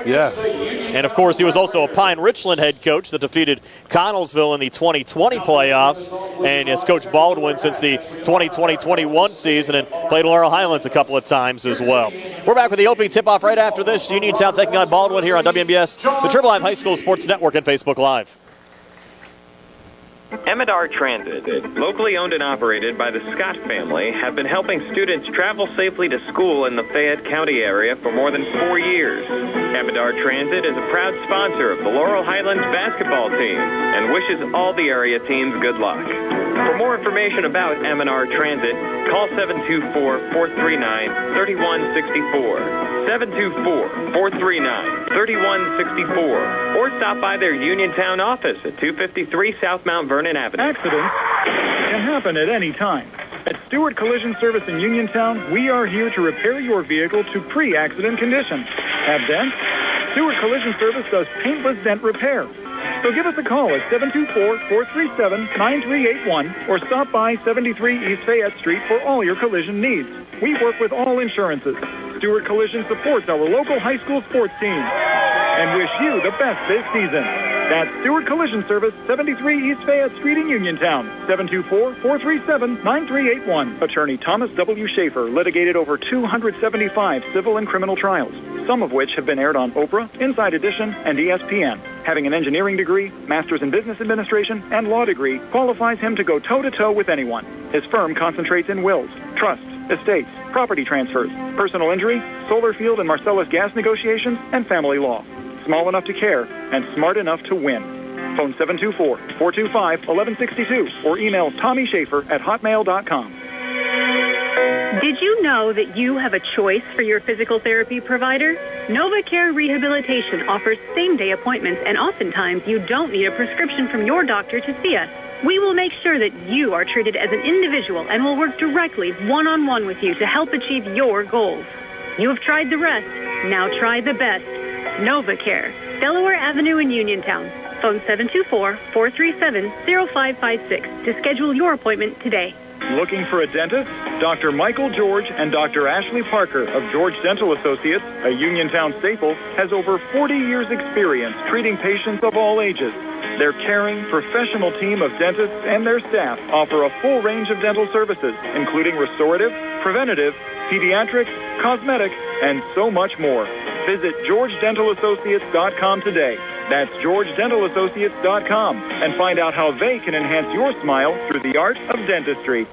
Yeah. And, of course, he was also a Pine Richland head coach that defeated Connellsville in the 2020 playoffs, and has coached Baldwin since the 2020-21 season and played Laurel Highlands a couple of times as well. We're back with the opening tip-off right after this. Uniontown taking on Baldwin here on WMBS, the Triple M High School Sports Network, and Facebook Live. M&R Transit, locally owned and operated by the Scott family, have been helping students travel safely to school in the Fayette County area for more than 4 years. M&R Transit is a proud sponsor of the Laurel Highlands basketball team and wishes all the area teams good luck. For more information about M&R Transit, call 724-439-3164. 724-439-3164, or stop by their Uniontown office at 253 South Mount Vernon Avenue. Accidents can happen at any time. At Stewart Collision Service in Uniontown, we are here to repair your vehicle to pre-accident condition. Have dents? Stewart Collision Service does paintless dent repair. So give us a call at 724-437-9381 or stop by 73 East Fayette Street for all your collision needs. We work with all insurances. Stewart Collision supports our local high school sports team and wish you the best this season. That's Stewart Collision Service, 73 East Fayette Street in Uniontown, 724-437-9381. Attorney Thomas W. Schaefer litigated over 275 civil and criminal trials, some of which have been aired on Oprah, Inside Edition, and ESPN. Having an engineering degree, master's in business administration, and law degree qualifies him to go toe-to-toe with anyone. His firm concentrates in wills, trusts, estates, property transfers, personal injury, solar field and Marcellus gas negotiations, and family law. Small enough to care and smart enough to win. Phone 724-425-1162 or email TommySchaefer@hotmail.com. Did you know that you have a choice for your physical therapy provider? NovaCare Rehabilitation offers same-day appointments, and oftentimes you don't need a prescription from your doctor to see us. We will make sure that you are treated as an individual and will work directly one-on-one with you to help achieve your goals. You have tried the rest. Now try the best. NovaCare, Delaware Avenue in Uniontown. Phone 724-437-0556 to schedule your appointment today. Looking for a dentist? Dr. Michael George and Dr. Ashley Parker of George Dental Associates, a Uniontown staple, has over 40 years' experience treating patients of all ages. Their caring, professional team of dentists and their staff offer a full range of dental services, including restorative, preventative, pediatric, cosmetic, and so much more. Visit GeorgeDentalAssociates.com today. That's GeorgeDentalAssociates.com, and find out how they can enhance your smile through the art of dentistry.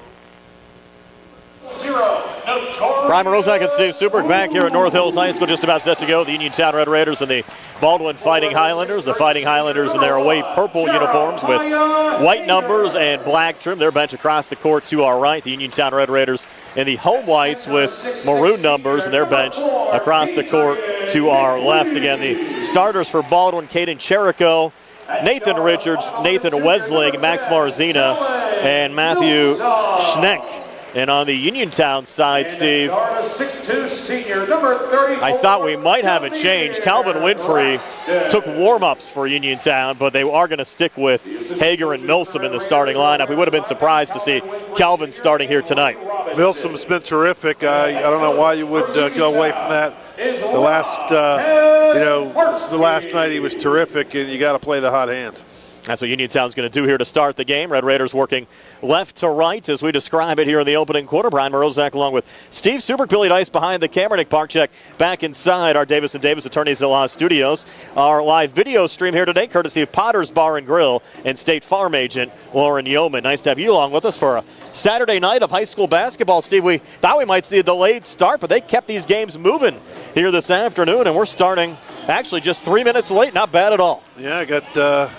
Brian Morozak and Steve Suberg back here at North Hills High School, just about set to go. The Uniontown Red Raiders and the Baldwin Fighting Highlanders. The Fighting Highlanders in their away purple uniforms with white numbers and black trim. Their bench across the court to our right. The Uniontown Red Raiders in the home whites with maroon numbers and their bench across the court to our left. Again, the starters for Baldwin: Caden Cherico, Nathan Richards, Nathan Wesling, Max Marzina, and Matthew Schneck. And on the Uniontown side, Steve, I thought we might have a change. Calvin Winfrey took warm-ups for Uniontown, but they are going to stick with Hager and Milsom in the starting lineup. We would have been surprised to see Calvin starting here tonight. Milsom's been terrific. I don't know why you would go away from that. The last night he was terrific, and you got to play the hot hand. That's what Uniontown's going to do here to start the game. Red Raiders working left to right as we describe it here in the opening quarter. Brian Morozak along with Steve Suberg, Billy Dice behind the camera, Nick Parkcheck back inside our Davis & Davis Attorneys at Law studios. Our live video stream here today, courtesy of Potter's Bar and Grill and State Farm agent Lauren Yeoman. Nice to have you along with us for a Saturday night of high school basketball. Steve, we thought we might see a delayed start, but they kept these games moving here this afternoon, and we're starting actually just 3 minutes late. Not bad at all. Yeah, I got the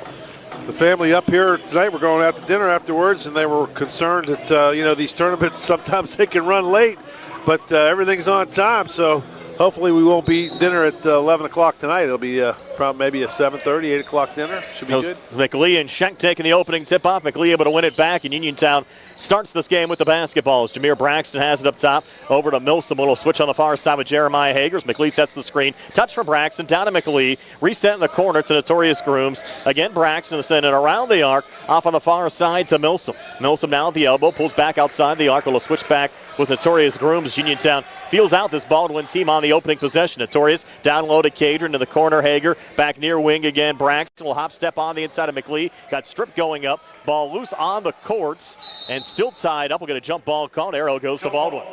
family up here tonight. We're going out to dinner afterwards, and they were concerned that, these tournaments, sometimes they can run late, but everything's on time. So hopefully we won't be eating dinner at 11 o'clock tonight. It'll be probably maybe a 7:30, 8 o'clock dinner. Should be good. McLee and Schenck taking the opening tip-off. McLee able to win it back, and Uniontown starts this game with the basketball as Jameer Braxton has it up top. Over to Milsom. A little switch on the far side with Jeremiah Hagers. McLee sets the screen. Touch for Braxton. Down to McLee. Reset in the corner to Notorious Grooms. Again, Braxton is sending it around the arc. Off on the far side to Milsom. Milsom now at the elbow. Pulls back outside the arc. A little switch back with Notorious Grooms. Uniontown feels out this Baldwin team on the opening possession. Notorious down low to Cadron to the corner. Hager back near wing again. Braxton will hop step on the inside of McLee. Got stripped going up. Ball loose on the courts and still tied up. We'll get a jump ball called. Arrow goes to Baldwin.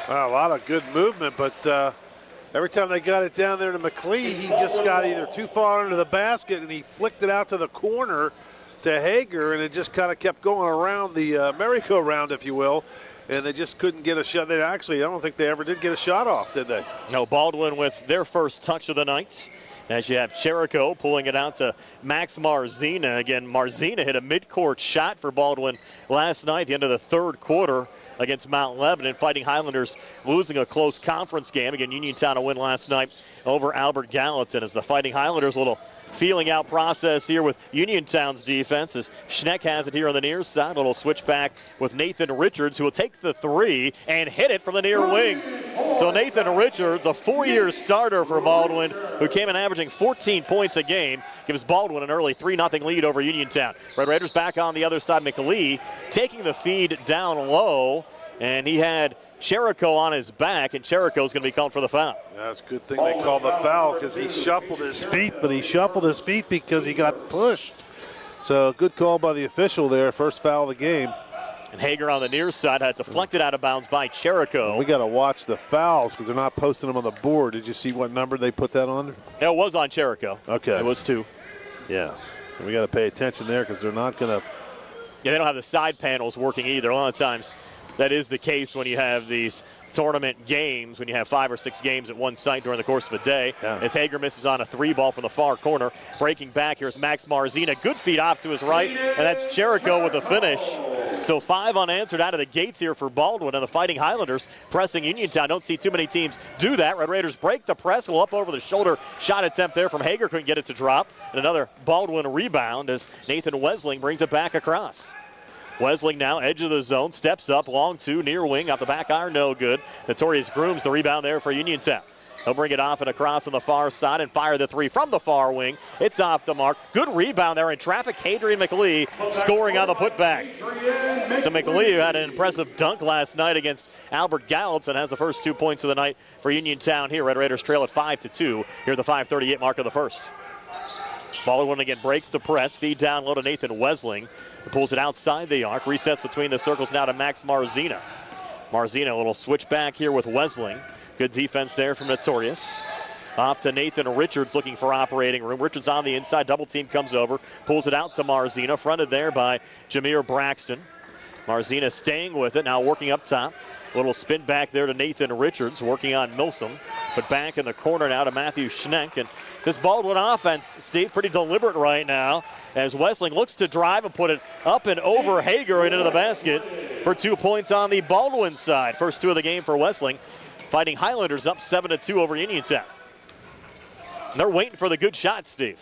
A lot of good movement, but every time they got it down there to McLee, he just got either too far into the basket and he flicked it out to the corner to Hager, and it just kind of kept going around the merry-go-round, if you will, and they just couldn't get a shot. They actually, I don't think they ever did get a shot off, did they? No, Baldwin with their first touch of the night. As you have Cherico pulling it out to Max Marzina. Again, Marzina hit a midcourt shot for Baldwin last night at the end of the third quarter against Mount Lebanon. Fighting Highlanders losing a close conference game. Again, Uniontown a win last night over Albert Gallatin as the Fighting Highlanders a little feeling out process here with Uniontown's defense as Schneck has it here on the near side. A little switch back with Nathan Richards, who will take the three and hit it from the near wing. So Nathan Richards, a 4-year starter for Baldwin, who came in averaging 14 points a game, gives Baldwin an early 3-0 lead over Uniontown. Red Raiders back on the other side. McLee taking the feed down low, and he had Cherico on his back, and Cherico's going to be called for the foul. That's a good thing they called the foul because he shuffled his feet, but he shuffled his feet because he got pushed. So good call by the official there, first foul of the game. And Hager on the near side had deflected out of bounds by Cherico. We got to watch the fouls because they're not posting them on the board. Did you see what number they put that on? No, it was on Cherico. Okay. It was 2. Yeah. We got to pay attention there because they're not going to. Yeah, they don't have the side panels working either. A lot of times that is the case when you have these tournament games, when you have 5 or 6 games at one site during the course of a day. Yeah. As Hager misses on a 3 ball from the far corner. Breaking back, here's Max Marzina. Good feed off to his right, and that's Cherico with the finish. So 5 unanswered out of the gates here for Baldwin, and the Fighting Highlanders pressing Uniontown. Don't see too many teams do that. Red Raiders break the press. Well, up over the shoulder shot attempt there from Hager. Couldn't get it to drop. And another Baldwin rebound as Nathan Wesling brings it back across. Wesling now, edge of the zone, steps up, long 2, near wing, off the back iron, no good. Notorious Grooms the rebound there for Uniontown. He'll bring it off and across on the far side and fire the 3 from the far wing. It's off the mark. Good rebound there in traffic. Hadrian McLee scoring on the putback. So McLee, who had an impressive dunk last night against Albert Gallatin, has the first 2 points of the night for Uniontown here. Red Raiders trail at 5-2 here at the 5:38 mark of the first. Baldwin again breaks the press. Feed down low to Nathan Wesling. Pulls it outside the arc. Resets between the circles now to Max Marzina. Marzina, a little switch back here with Wesling. Good defense there from Notorious. Off to Nathan Richards looking for operating room. Richards on the inside. Double team comes over. Pulls it out to Marzina. Fronted there by Jameer Braxton. Marzina staying with it. Now working up top. A little spin back there to Nathan Richards. Working on Milsom. But back in the corner now to Matthew Schneck. And this Baldwin offense, Steve, pretty deliberate right now as Wesling looks to drive and put it up and over Hager and into the basket for 2 points on the Baldwin side. First 2 of the game for Wesling. Fighting Highlanders up 7-2 over Uniontown. And they're waiting for the good shot, Steve.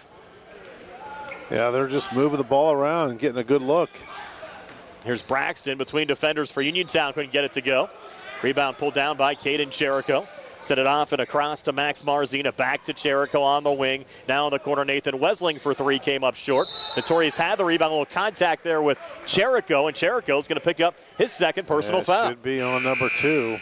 Yeah, they're just moving the ball around and getting a good look. Here's Braxton between defenders for Uniontown. Couldn't get it to go. Rebound pulled down by Caden Cherico. Set it off and across to Max Marzina. Back to Cherico on the wing. Now in the corner, Nathan Wesling for 3 came up short. Notorious had the rebound. A little contact there with Cherico, and Cherico's going to pick up his second personal foul. Should be on number 2.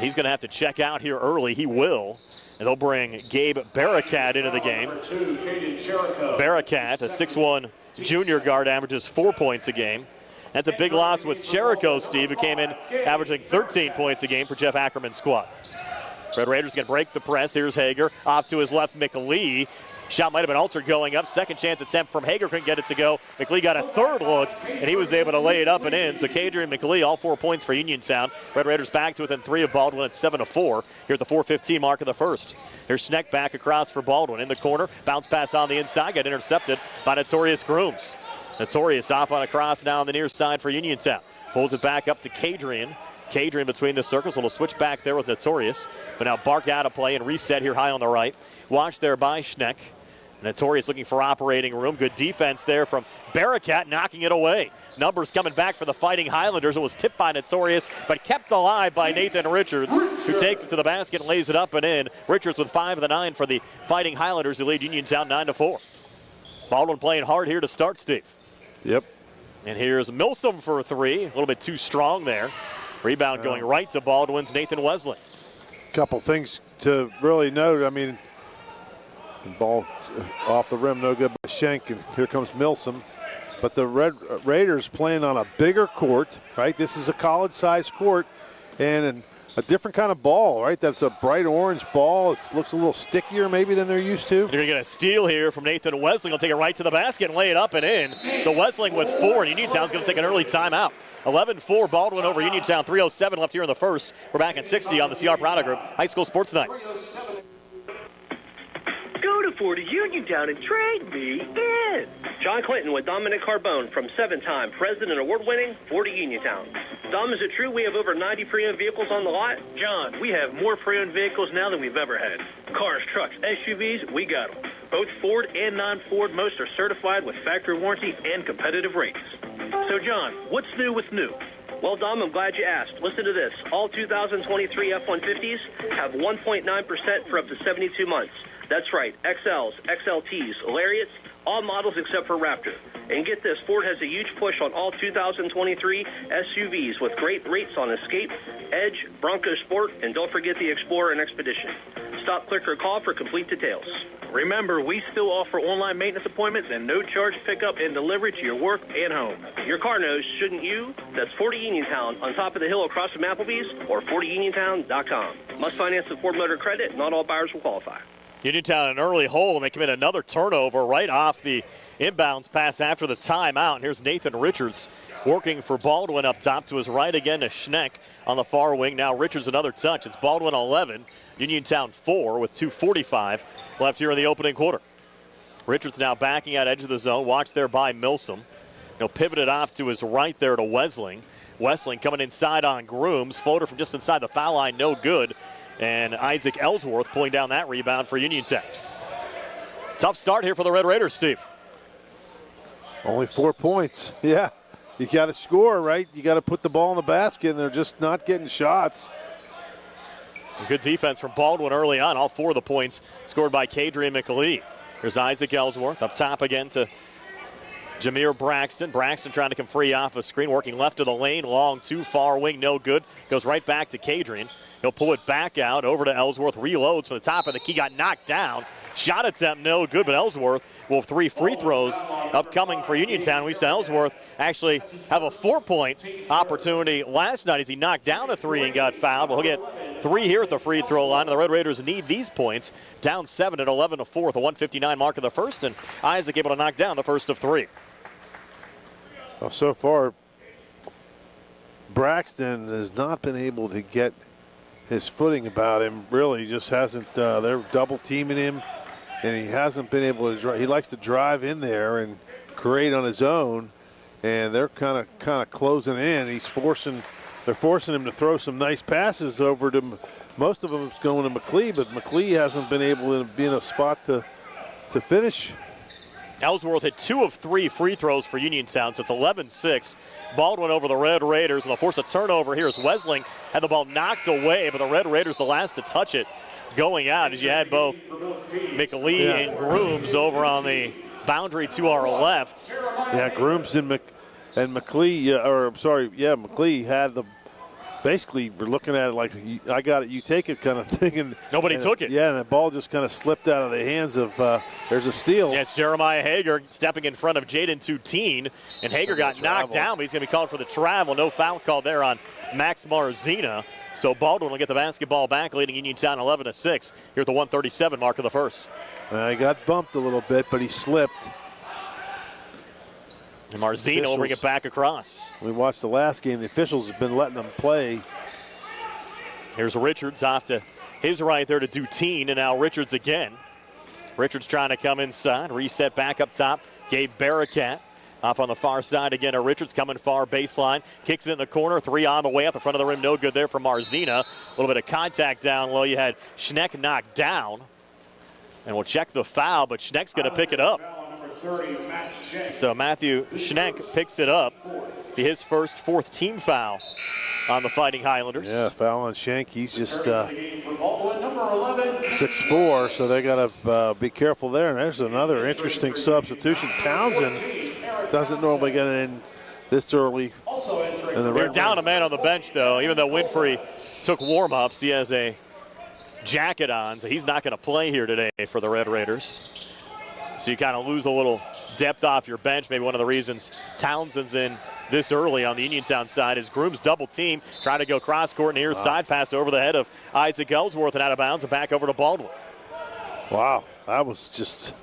He's going to have to check out here early. He will. And they'll bring Gabe Barakat into the game. Barakat, a 6'1 junior guard, averages 4 points a game. That's a big loss with Cherico, Steve, who came in averaging 13 points a game for Jeff Ackerman's squad. Red Raiders going to break the press. Here's Hager. Off to his left, McLee. Shot might have been altered going up. Second chance attempt from Hager. Couldn't get it to go. McLee got a third look, and he was able to lay it up and in. So Cadrian McLee, all 4 points for Uniontown. Red Raiders back to within 3 of Baldwin at 7-4 here at the 4:15 mark of the first. Here's Schneck back across for Baldwin. In the corner. Bounce pass on the inside. Got intercepted by Notorious Grooms. Notorious off on a cross now on the near side for Uniontown. Pulls it back up to Cadrian. Cadrian between the circles. A little switch back there with Notorious. But now Bark out of play and reset here high on the right. Watched there by Schneck. Notorious looking for operating room. Good defense there from Barakat, knocking it away. Numbers coming back for the Fighting Highlanders. It was tipped by Notorious, but kept alive by Nathan Richards, who takes it to the basket and lays it up and in. Richards with 5 of the 9 for the Fighting Highlanders, who lead Uniontown 9-4. Baldwin playing hard here to start, Steve. Yep. And here's Milsom for 3. A little bit too strong there. Rebound going right to Baldwin's Nathan Wesley. Couple things to really note. I mean, the ball off the rim, no good by Schenk, and here comes Milsom. But the Red Raiders playing on a bigger court, right? This is a college-sized court, and a different kind of ball, right? That's a bright orange ball. It looks a little stickier maybe than they're used to. You're going to get a steal here from Nathan Wesling. He'll take it right to the basket and lay it up and in. So Wesling with 4, and Uniontown's going to take an early timeout. 11-4, Baldwin over Uniontown. 3:07 left here in the first. We're back at 60 on the CR Product Group High School Sports Night. Go to 40 Uniontown and trade me in. John Clinton with Dominic Carbone from 7-time President Award-winning 40 Uniontown. Dom, is it true we have over 90 pre-owned vehicles on the lot? John, we have more pre-owned vehicles now than we've ever had. Cars, trucks, SUVs, we got them. Both Ford and non-Ford, most are certified with factory warranty and competitive rates. So, John, what's new with new? Well, Dom, I'm glad you asked. Listen to this. All 2023 F-150s have 1.9% for up to 72 months. That's right, XLs, XLTs, Lariats, all models except for Raptor. And get this, Ford has a huge push on all 2023 SUVs with great rates on Escape, Edge, Bronco Sport, and don't forget the Explorer and Expedition. Stop, click, or call for complete details. Remember, we still offer online maintenance appointments and no charge pickup and delivery to your work and home. Your car knows, shouldn't you? That's 40 Uniontown on top of the hill across from Applebee's or 40uniontown.com. Must finance the Ford Motor Credit. Not all buyers will qualify. Uniontown an early hole, and they commit another turnover right off the inbounds pass after the timeout. And here's Nathan Richards working for Baldwin up top to his right again to Schneck on the far wing. Now Richards another touch. It's Baldwin 11, Uniontown 4 with 2:45 left here in the opening quarter. Richards now backing out edge of the zone. Watched there by Milsom. He'll pivot it off to his right there to Wesling. Wesling coming inside on Grooms. Floater from just inside the foul line, no good. And Isaac Ellsworth pulling down that rebound for Uniontown. Tough start here for the Red Raiders, Steve. Only 4 points. Yeah, you got to score, right? You got to put the ball in the basket, and they're just not getting shots. Some good defense from Baldwin early on. All 4 of the points scored by Kadrian McLean. Here's Isaac Ellsworth up top again to Jameer Braxton. Braxton trying to come free off a screen, working left of the lane, long, too far wing, no good. Goes right back to Kadrian. He'll pull it back out over to Ellsworth, reloads from the top of the key, got knocked down. Shot attempt, no good, but Ellsworth will have 3 free throws upcoming for Uniontown. We saw Ellsworth actually have a 4-point opportunity last night as he knocked down a 3 and got fouled. Well, he'll get 3 here at the free throw line, and the Red Raiders need these points. Down 7 at 11 to 4, the 1:59 mark of the first, and Isaac able to knock down the first of 3. Well, so far, Braxton has not been able to get his footing about him. Really just hasn't. They're double teaming him, and he hasn't been able to drive. He likes to drive in there and create on his own, and they're kind of closing in. They're forcing him to throw some nice passes over to. Most of them is going to McLean, but McLean hasn't been able to be in a spot to finish. Ellsworth hit 2 of 3 free throws for Uniontown, so it's 11-6. Baldwin over the Red Raiders, and they'll force a turnover here as Wesling had the ball knocked away, but the Red Raiders the last to touch it going out as you had both McLean and Grooms over on the boundary to our left. Yeah, Grooms and McLean, McLean had the. Basically, we're looking at it like, I got it, you take it kind of thing. And nobody took it. Yeah, and the ball just kind of slipped out of the hands of, there's a steal. Yeah, it's Jeremiah Hager stepping in front of Jaden Tutine, and Hager got knocked down, but he's going to be called for the travel. No foul call there on Max Marzina. So Baldwin will get the basketball back, leading Uniontown 11-6 here at the 1:37 mark of the first. He got bumped a little bit, but he slipped. And Marzino will bring it back across. We watched the last game. The officials have been letting them play. Here's Richards off to his right there to Dutine, and now Richards again. Richards trying to come inside, reset back up top. Gabe Barricat off on the far side again to Richards, coming far baseline. Kicks it in the corner, 3 on the way up the front of the rim. No good there from Marzina. A little bit of contact down low. You had Schneck knocked down. And we'll check the foul, but Schneck's going to pick it up. So Matthew Schneck picks it up. Be his first 4th team foul on the Fighting Highlanders. Yeah, foul on Schenk. He's just 6'4", so they got to be careful there. And there's another interesting substitution. Townsend doesn't normally get in this early They're down a man on the bench, though. Even though Winfrey took warm-ups, he has a jacket on, so he's not going to play here today for the Red Raiders. So you kind of lose a little depth off your bench. Maybe one of the reasons Townsend's in this early on the Uniontown side is Grooms double team, trying to go cross court, and here's side pass over the head of Isaac Ellsworth and out of bounds and back over to Baldwin. Wow, that was just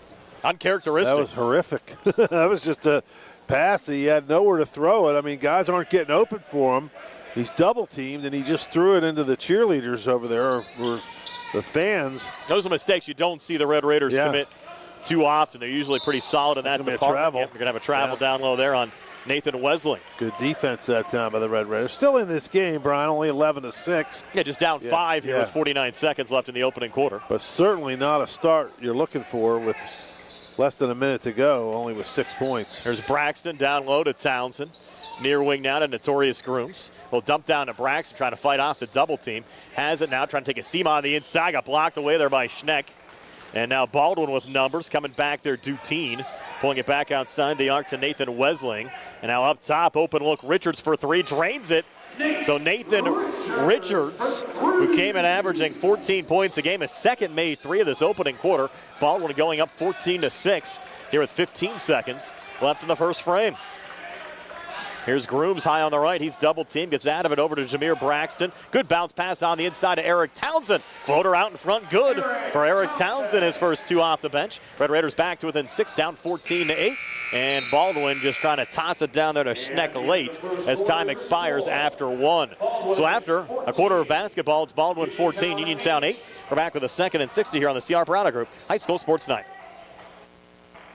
uncharacteristic. That was horrific. That was just a pass that he had nowhere to throw it. I mean, guys aren't getting open for him. He's double teamed, and he just threw it into the cheerleaders over there, or the fans. Those are mistakes you don't see the Red Raiders commit too often. They're usually pretty solid in that department. Yep, you're going to have a travel down low there on Nathan Wesley. Good defense that time by the Red Raiders. Still in this game, Brian, only 11-6. Yeah, just down 5 here with 49 seconds left in the opening quarter. But certainly not a start you're looking for with less than a minute to go, only with 6 points. There's Braxton down low to Townsend. Near wing now to Notorious Grooms. Will dump down to Braxton, trying to fight off the double team. Has it now, trying to take a seam on the inside. Got blocked away there by Schneck. And now Baldwin with numbers coming back there, Duteen. Pulling it back outside the arc to Nathan Wesling. And now up top, open look, Richards for 3, drains it. So Nathan Richards, who came in averaging 14 points a game, his second made 3 of this opening quarter. Baldwin going up 14-6 here with 15 seconds left in the first frame. Here's Grooms high on the right. He's double teamed, gets out of it over to Jameer Braxton. Good bounce pass on the inside to Eric Townsend. Floater out in front, good for Eric Townsend, his first 2 off the bench. Red Raiders back to within 6, down 14-8. And Baldwin just trying to toss it down there to Schneck late as time expires after 1. So after a quarter of basketball, it's Baldwin 14, Uniontown 8. We're back with a 2nd and 60 here on the CR Browder Group High School Sports Night.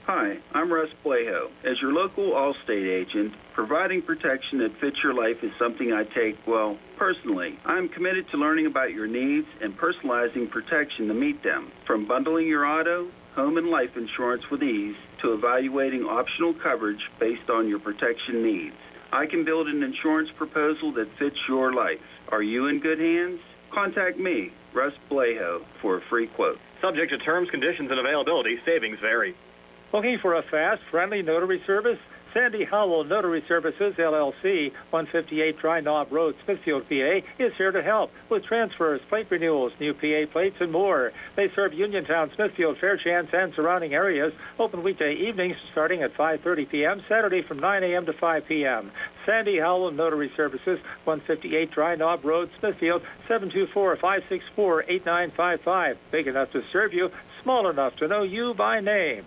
Hi, I'm Russ Blejo. As your local Allstate agent, providing protection that fits your life is something I take, well, personally. I'm committed to learning about your needs and personalizing protection to meet them. From bundling your auto, home, and life insurance with ease to evaluating optional coverage based on your protection needs. I can build an insurance proposal that fits your life. Are you in good hands? Contact me, Russ Blejo, for a free quote. Subject to terms, conditions, and availability. Savings vary. Looking for a fast, friendly notary service? Sandy Howell Notary Services, LLC, 158 Dry Knob Road, Smithfield, PA, is here to help with transfers, plate renewals, new PA plates, and more. They serve Uniontown, Smithfield, Fairchance, and surrounding areas. Open weekday evenings starting at 5:30 p.m., Saturday from 9 a.m. to 5 p.m. Sandy Howell Notary Services, 158 Dry Knob Road, Smithfield, 724-564-8955. Big enough to serve you, small enough to know you by name.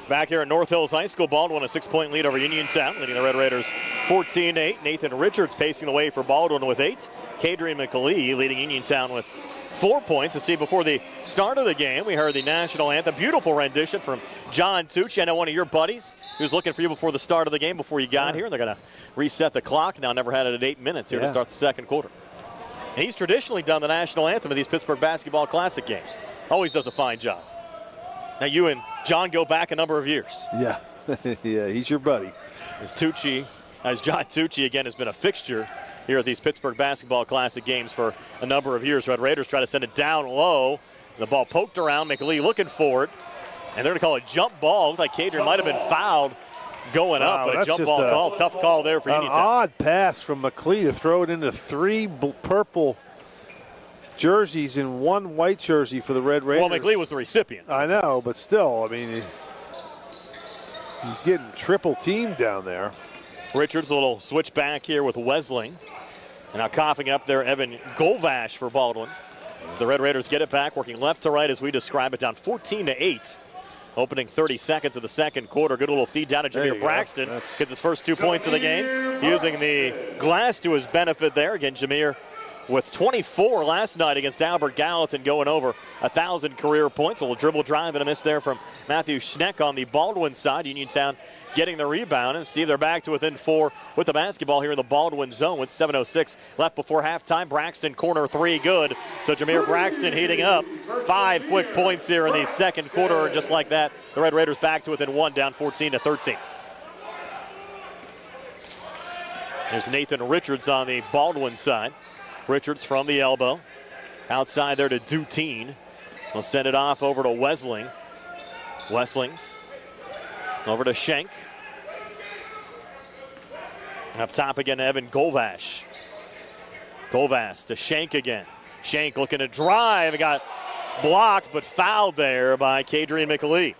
Back here at North Hills High School, Baldwin a 6-point lead over Uniontown, leading the Red Raiders 14-8. Nathan Richards pacing the way for Baldwin with 8. Kadrian McAlee leading Uniontown with 4 points. Let's see, before the start of the game, we heard the national anthem. Beautiful rendition from John Tucci. I know one of your buddies who was looking for you before the start of the game, before you got here. They're going to reset the clock now. Never had it at 8 minutes here to start the second quarter. And he's traditionally done the national anthem of these Pittsburgh Basketball Classic games. Always does a fine job. Now you and John go back a number of years. Yeah, yeah, he's your buddy. As John Tucci, again, has been a fixture here at these Pittsburgh Basketball Classic games for a number of years. Red Raiders try to send it down low. The ball poked around, McLee looking for it. And they're going to call it jump ball. Looked like Kadrian might have been fouled going up, but a jump ball call. Tough call there for Uniontown. An odd pass from McLee to throw it into 3 purple jerseys in 1 white jersey for the Red Raiders. Well, McLee was the recipient. I know, but still, I mean, he's getting triple teamed down there. Richards, a little switch back here with Wesling. And now coughing up there, Evan Golvash for Baldwin. As the Red Raiders get it back, working left to right as we describe it, down 14-8. Opening 30 seconds of the second quarter. Good little feed down to Jameer Braxton. Gets his first 2 points of the game. Using the glass to his benefit there. Again, Jameer with 24 last night against Albert Gallatin, going over 1,000 career points. A little dribble drive and a miss there from Matthew Schneck on the Baldwin side. Uniontown getting the rebound. And Steve, they're back to within 4 with the basketball here in the Baldwin zone with 7:06 left before halftime. Braxton corner 3, good. So Jameer Braxton heating up. 5 quick points here in the second quarter. Just like that, the Red Raiders back to within 1, down 14-13. There's Nathan Richards on the Baldwin side. Richards from the elbow. Outside there to Duteen. We'll send it off over to Wesling. Wesling over to Schenk. Up top again, Evan Golvash. Golvash to Shank again. Shank looking to drive. Got blocked but fouled there by Kadrian McLean.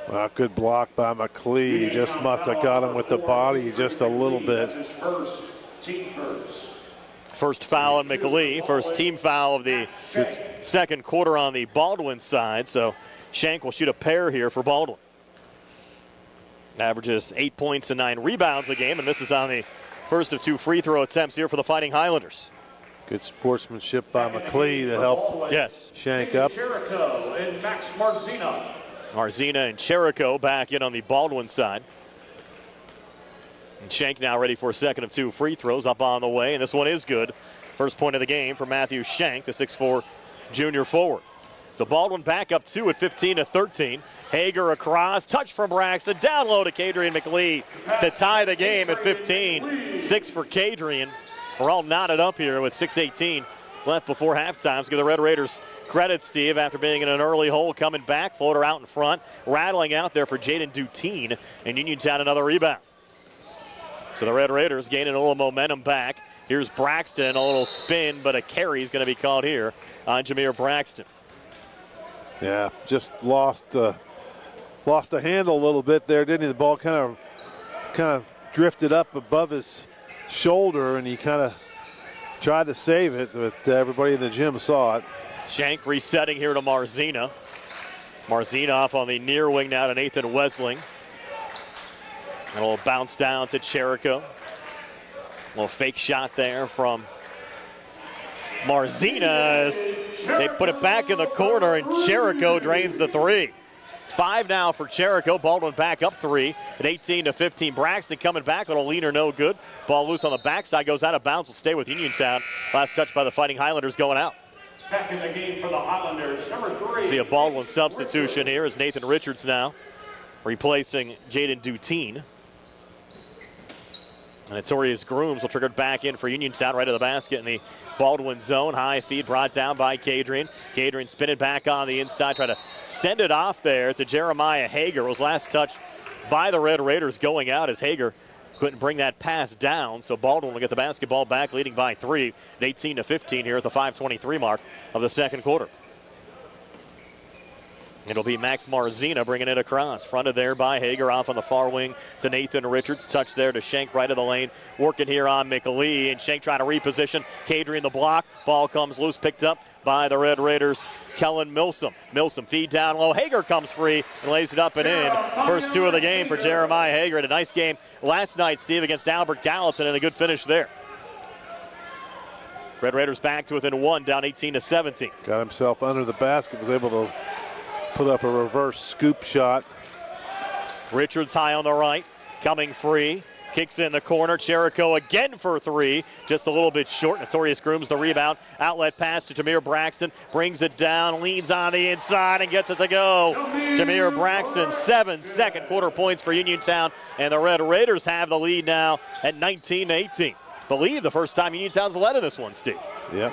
Well, good block by McLean. He just must have got him with the body just a little bit. First foul on McLean. First team foul of the second quarter on the Baldwin side. So Shank will shoot a pair here for Baldwin. Averages 8 points and 9 rebounds a game, and this is on the first of 2 free throw attempts here for the Fighting Highlanders. Good sportsmanship by McLean to help Shank up. Cherico and Max Marzina. Marzina and Cherico back in on the Baldwin side. And Shank now ready for a second of 2 free throws up on the way, and this one is good. First point of the game for Matthew Shank, the 6'4" junior forward. So Baldwin back up 2 at 15-13. Hager across, touch from Braxton, down low to Kadrian McLean to tie the game at 15. 6 for Kadrian. We're all knotted up here with 6:18 left before halftime. So give the Red Raiders credit, Steve, after being in an early hole, coming back, floater out in front, rattling out there for Jaden Dutine, and Uniontown another rebound. So the Red Raiders gaining a little momentum back. Here's Braxton, a little spin, but a carry is going to be called here on Jameer Braxton. Yeah, just lost the handle a little bit there, didn't he? The ball kind of drifted up above his shoulder, and he kind of tried to save it, but everybody in the gym saw it. Shank resetting here to Marzina. Marzina off on the near wing now to Nathan Wesling. A little bounce down to Cherico. A little fake shot there from Marzina as they put it back in the corner, and Cherico drains the 3. 5 now for Cherico. Baldwin back up 3 at 18-15. Braxton coming back, a little leaner, no good. Ball loose on the backside, goes out of bounds, will stay with Uniontown. Last touch by the Fighting Highlanders going out. Back in the game for the Highlanders, number 3. See a Baldwin substitution here as Nathan Richards now replacing Jaden Dutine. And Notorious Grooms will trigger it back in for Uniontown, right to the basket in the Baldwin zone. High feed brought down by Kadrian. Kadrian spinning back on the inside, trying to send it off there to Jeremiah Hager. It was last touch by the Red Raiders going out as Hager couldn't bring that pass down. So Baldwin will get the basketball back, leading by 3 at 18-15 here at the 5:23 mark of the second quarter. It'll be Max Marzina bringing it across. Fronted there by Hager, off on the far wing to Nathan Richards. Touch there to Shank, right of the lane. Working here on McLean. And Shank trying to reposition. Kadrian the block. Ball comes loose, picked up by the Red Raiders. Kellen Milsom. Milsom feed down low. Hager comes free and lays it up and in. First 2 of the game for Jeremiah Hager. And a nice game last night, Steve, against Albert Gallatin, and a good finish there. Red Raiders back to within 1, down 18-17. Got himself under the basket, was able to put up a reverse scoop shot. Richards high on the right, coming free. Kicks in the corner. Cherico again for 3. Just a little bit short. Notorious Grooms the rebound. Outlet pass to Jameer Braxton. Brings it down, leans on the inside, and gets it to go. Jameer Braxton, 7 second quarter points for Uniontown. And the Red Raiders have the lead now at 19-18. Believe the first time Uniontown's led in this one, Steve. Yep.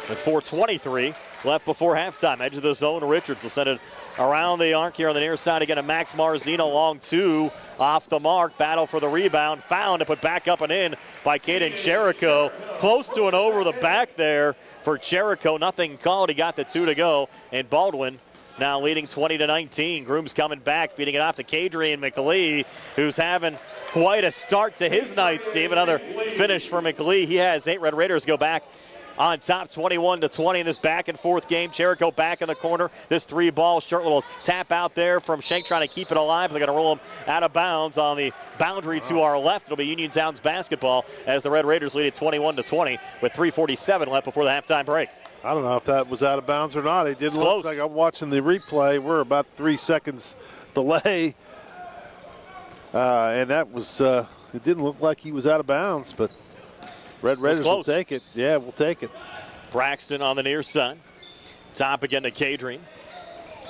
With 4:23 left before halftime. Edge of the zone, Richards will send it around the arc here on the near side. Again, a Max Marzina, long 2 off the mark. Battle for the rebound. Found and put back up and in by Caden Cherico. Close to an over the back there for Cherico. Nothing called. He got the 2 to go. And Baldwin now leading 20-19. Grooms coming back, feeding it off to Kadrian McLean, who's having quite a start to his night, Steve. Another finish for McLean. He has 8. Red Raiders go back on top, 21-20 in this back and forth game. Cherico back in the corner. This 3-ball, short little tap out there from Shank, trying to keep it alive. They're going to roll him out of bounds on the boundary to our left. It'll be Uniontown's basketball as the Red Raiders lead it 21-20 with 3:47 left before the halftime break. I don't know if that was out of bounds or not. It did look like, I'm watching the replay, we're about 3 seconds delay. And that was, it didn't look like he was out of bounds, but Red Raiders will take it. Yeah, we'll take it. Braxton on the near side. Top again to Kadrian.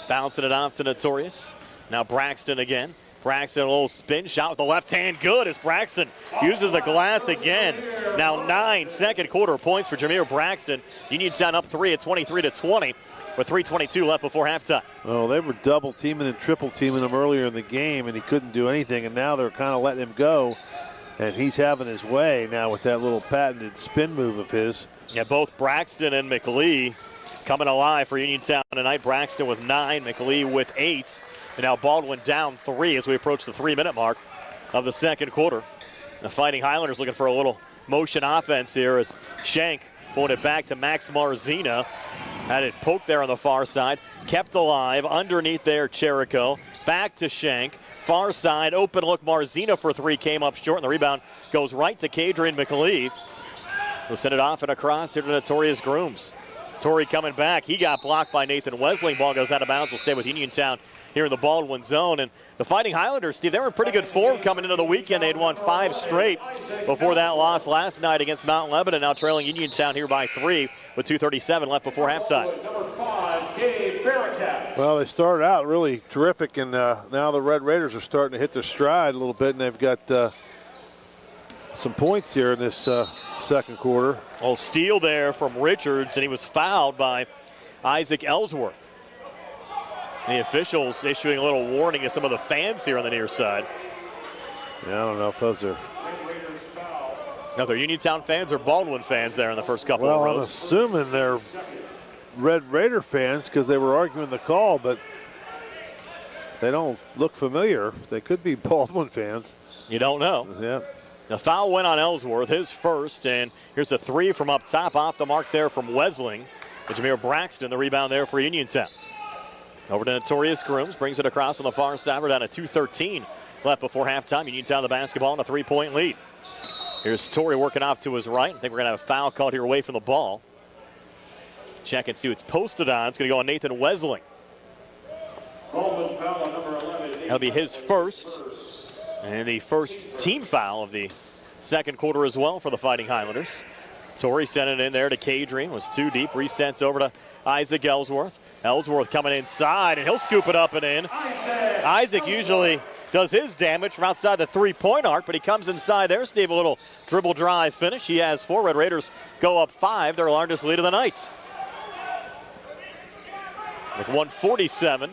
Bouncing it off to Notorious. Now Braxton again. Braxton, a little spin shot with the left hand. Good as Braxton uses the glass again. Now 9 second quarter points for Jameer Braxton. Uniontown up 3 at 23-20 with 3:22 left before halftime. Oh, they were double teaming and triple teaming him earlier in the game, and he couldn't do anything, and now they're kind of letting him go, and he's having his way now with that little patented spin move of his. Yeah, both Braxton and McLee coming alive for Uniontown tonight. Braxton with 9, McLee with 8. And now Baldwin down 3 as we approach the 3-minute mark of the second quarter. The Fighting Highlanders looking for a little motion offense here as Shank pulling it back to Max Marzina. Had it poked there on the far side. Kept alive underneath there, Cherico. Back to Shank. Far side, open look. Marzina for 3 came up short, and the rebound goes right to Kadrian McLee. We'll send it off and across here to Notorious Grooms. Torrey coming back. He got blocked by Nathan Wesley. Ball goes out of bounds. Will stay with Uniontown here in the Baldwin zone. And the Fighting Highlanders, Steve, they were in pretty good form coming into the weekend. They'd won 5 straight before that loss last night against Mount Lebanon. Now trailing Uniontown here by 3 with 2:37 left before halftime. Number 5, Gabe Barricat. Well, they started out really terrific, and now the Red Raiders are starting to hit their stride a little bit, and they've got some points here in this second quarter. Well, steal there from Richards, and he was fouled by Isaac Ellsworth. The officials issuing a little warning to some of the fans here on the near side. Yeah, I don't know if those are... Now, they're Uniontown fans or Baldwin fans there in the first couple of Well, I'm rows. assuming they're Red Raider fans because they were arguing the call, but they don't look familiar. They could be Baldwin fans. You don't know. Yeah. The foul went on Ellsworth, his first, and here's a 3 from up top, off the mark there from Wesling. And Jameer Braxton, the rebound there for Uniontown. Over to Notorious Grooms, brings it across on the far side. We're down to 2:13 left before halftime. Uniontown the basketball and a 3-point lead. Here's Torrey working off to his right. I think we're going to have a foul called here away from the ball. Check and see what's posted on. It's going to go on Nathan Wesling. Baldwin foul on number 11. That'll be his first. And the first team foul of the second quarter as well for the Fighting Highlanders. Torrey sent it in there to Kadrian. Was too deep. Resets over to Isaac Ellsworth. Ellsworth coming inside, and he'll scoop it up and in. Isaac usually does his damage from outside the 3-point arc, but he comes inside there. Steve, a little dribble drive finish. He has 4. Red Raiders go up 5, their largest lead of the night. With 1:47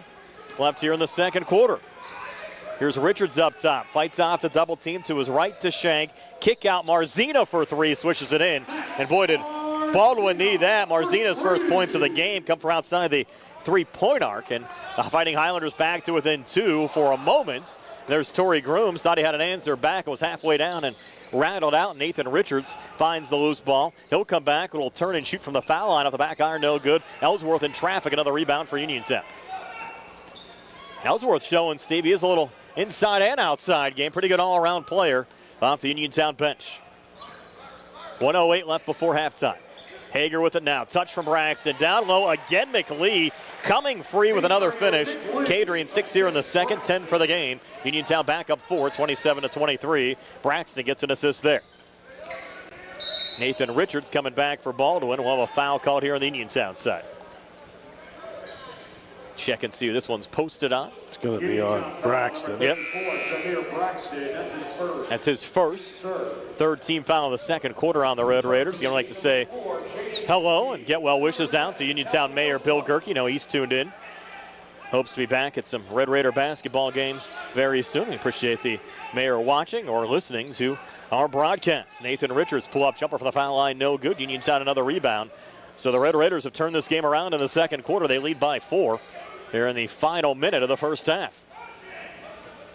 left here in the second quarter. Here's Richards up top. Fights off the double team to his right to Shank. Kick out Marzina for 3, swishes it in. And boy, did Baldwin need that. Marzina's first points of the game come from outside the 3-point arc. And the Fighting Highlanders back to within 2 for a moment. There's Torrey Grooms. Thought he had an answer back. Was halfway down and rattled out. Nathan Richards finds the loose ball. He'll come back and will turn and shoot from the foul line off the back iron. No good. Ellsworth in traffic. Another rebound for Uniontown. Ellsworth showing Steve he is a little inside and outside game. Pretty good all-around player off the Uniontown bench. 1:08 left before halftime. Hager with it now. Touch from Braxton. Down low again. McLee coming free with another finish. Kadrian 6 here in the second. 10 for the game. Uniontown back up 4, 27-23. Braxton gets an assist there. Nathan Richards coming back for Baldwin. We'll have a foul called here on the Uniontown side. Check and see who this one's posted on. It's going to be on Braxton. Yep. That's That's his first. Third team foul of the second quarter on the Red Raiders. Going to like to say hello and get well wishes out to Uniontown Mayor Bill Gerke. You know he's tuned in. Hopes to be back at some Red Raider basketball games very soon. We appreciate the mayor watching or listening to our broadcast. Nathan Richards pull-up jumper from the foul line, no good. Uniontown another rebound. So the Red Raiders have turned this game around in the second quarter. They lead by 4. They're in the final minute of the first half.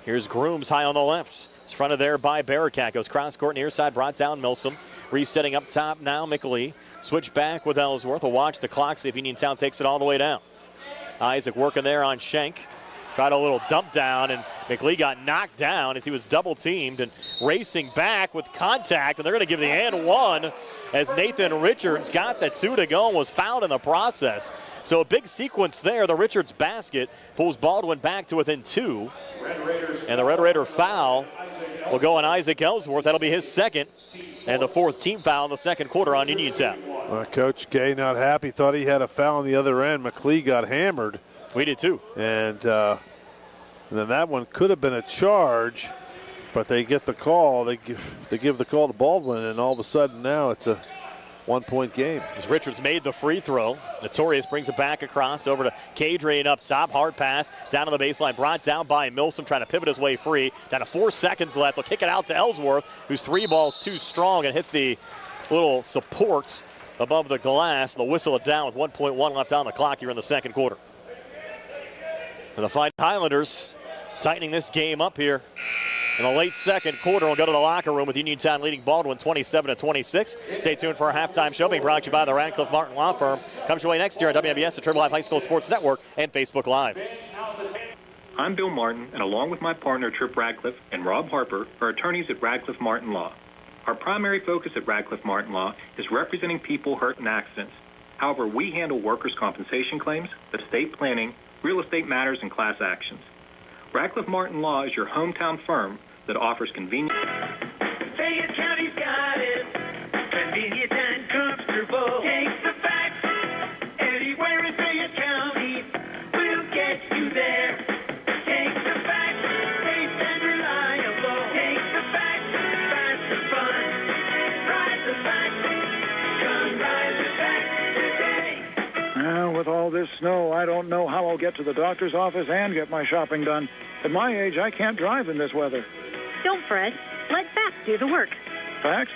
Here's Grooms high on the left. It's fronted there by Barricat. Goes cross court near side, brought down Milsom. Resetting up top now, McLee. Switch back with Ellsworth. We'll watch the clock, see if Uniontown takes it all the way down. Isaac working there on Shank. Tried a little dump down, and McLee got knocked down as he was double teamed and racing back with contact. And they're going to give the and 1 as Nathan Richards got the 2 to go and was fouled in the process. So a big sequence there. The Richards basket pulls Baldwin back to within 2. And the Red Raider foul will go on Isaac Ellsworth. That'll be his second and the 4th team foul in the second quarter on Uniontown. Coach Gay not happy. Thought he had a foul on the other end. McLee got hammered. We did too. And And then that one could have been a charge, but they get the call. They give the call to Baldwin, and all of a sudden now it's a 1-point game. As Richards made the free throw, Notorious brings it back across over to Cadrian up top. Hard pass down to the baseline, brought down by Milsom, trying to pivot his way free. Down to 4 seconds left. They'll kick it out to Ellsworth, whose three ball's too strong and hit the little support above the glass. They'll whistle it down with 1.1 left on the clock here in the second quarter. And the Fighting Highlanders tightening this game up here in the late second quarter. We'll go to the locker room with Uniontown leading Baldwin 27-26. Stay tuned for our halftime show being brought to you by the Radcliffe Martin Law Firm. Comes your way next year on WMBS, the Triple Live High School Sports Network, and Facebook Live. I'm Bill Martin, and along with my partner Trip Radcliffe and Rob Harper are attorneys at Radcliffe Martin Law. Our primary focus at Radcliffe Martin Law is representing people hurt in accidents. However, we handle workers' compensation claims, estate planning, real estate matters, and class actions. Radcliffe Martin Law is your hometown firm that offers convenient. Fayette County's got it. Convenient and comfortable. Take the facts. Anywhere in Fayette County, we'll get you there. Take the facts. Safe and reliable. Take the facts. Fast and fun. Ride the facts. Come ride the facts today. Well, with all this snow, I don't know how I'll get to the doctor's office and get my shopping done. At my age, I can't drive in this weather. Don't fret. Let FACT do the work. FACT?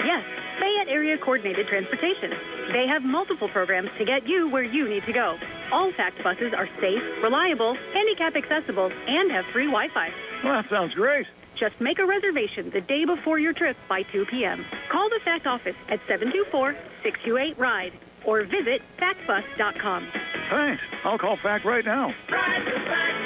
Yes, Fayette Area Coordinated Transportation. They have multiple programs to get you where you need to go. All FACT buses are safe, reliable, handicap accessible, and have free Wi-Fi. Well, that sounds great. Just make a reservation the day before your trip by 2 p.m. Call the FACT office at 724-628-RIDE or visit factbus.com. Thanks. I'll call FACT right now. Ride the facts.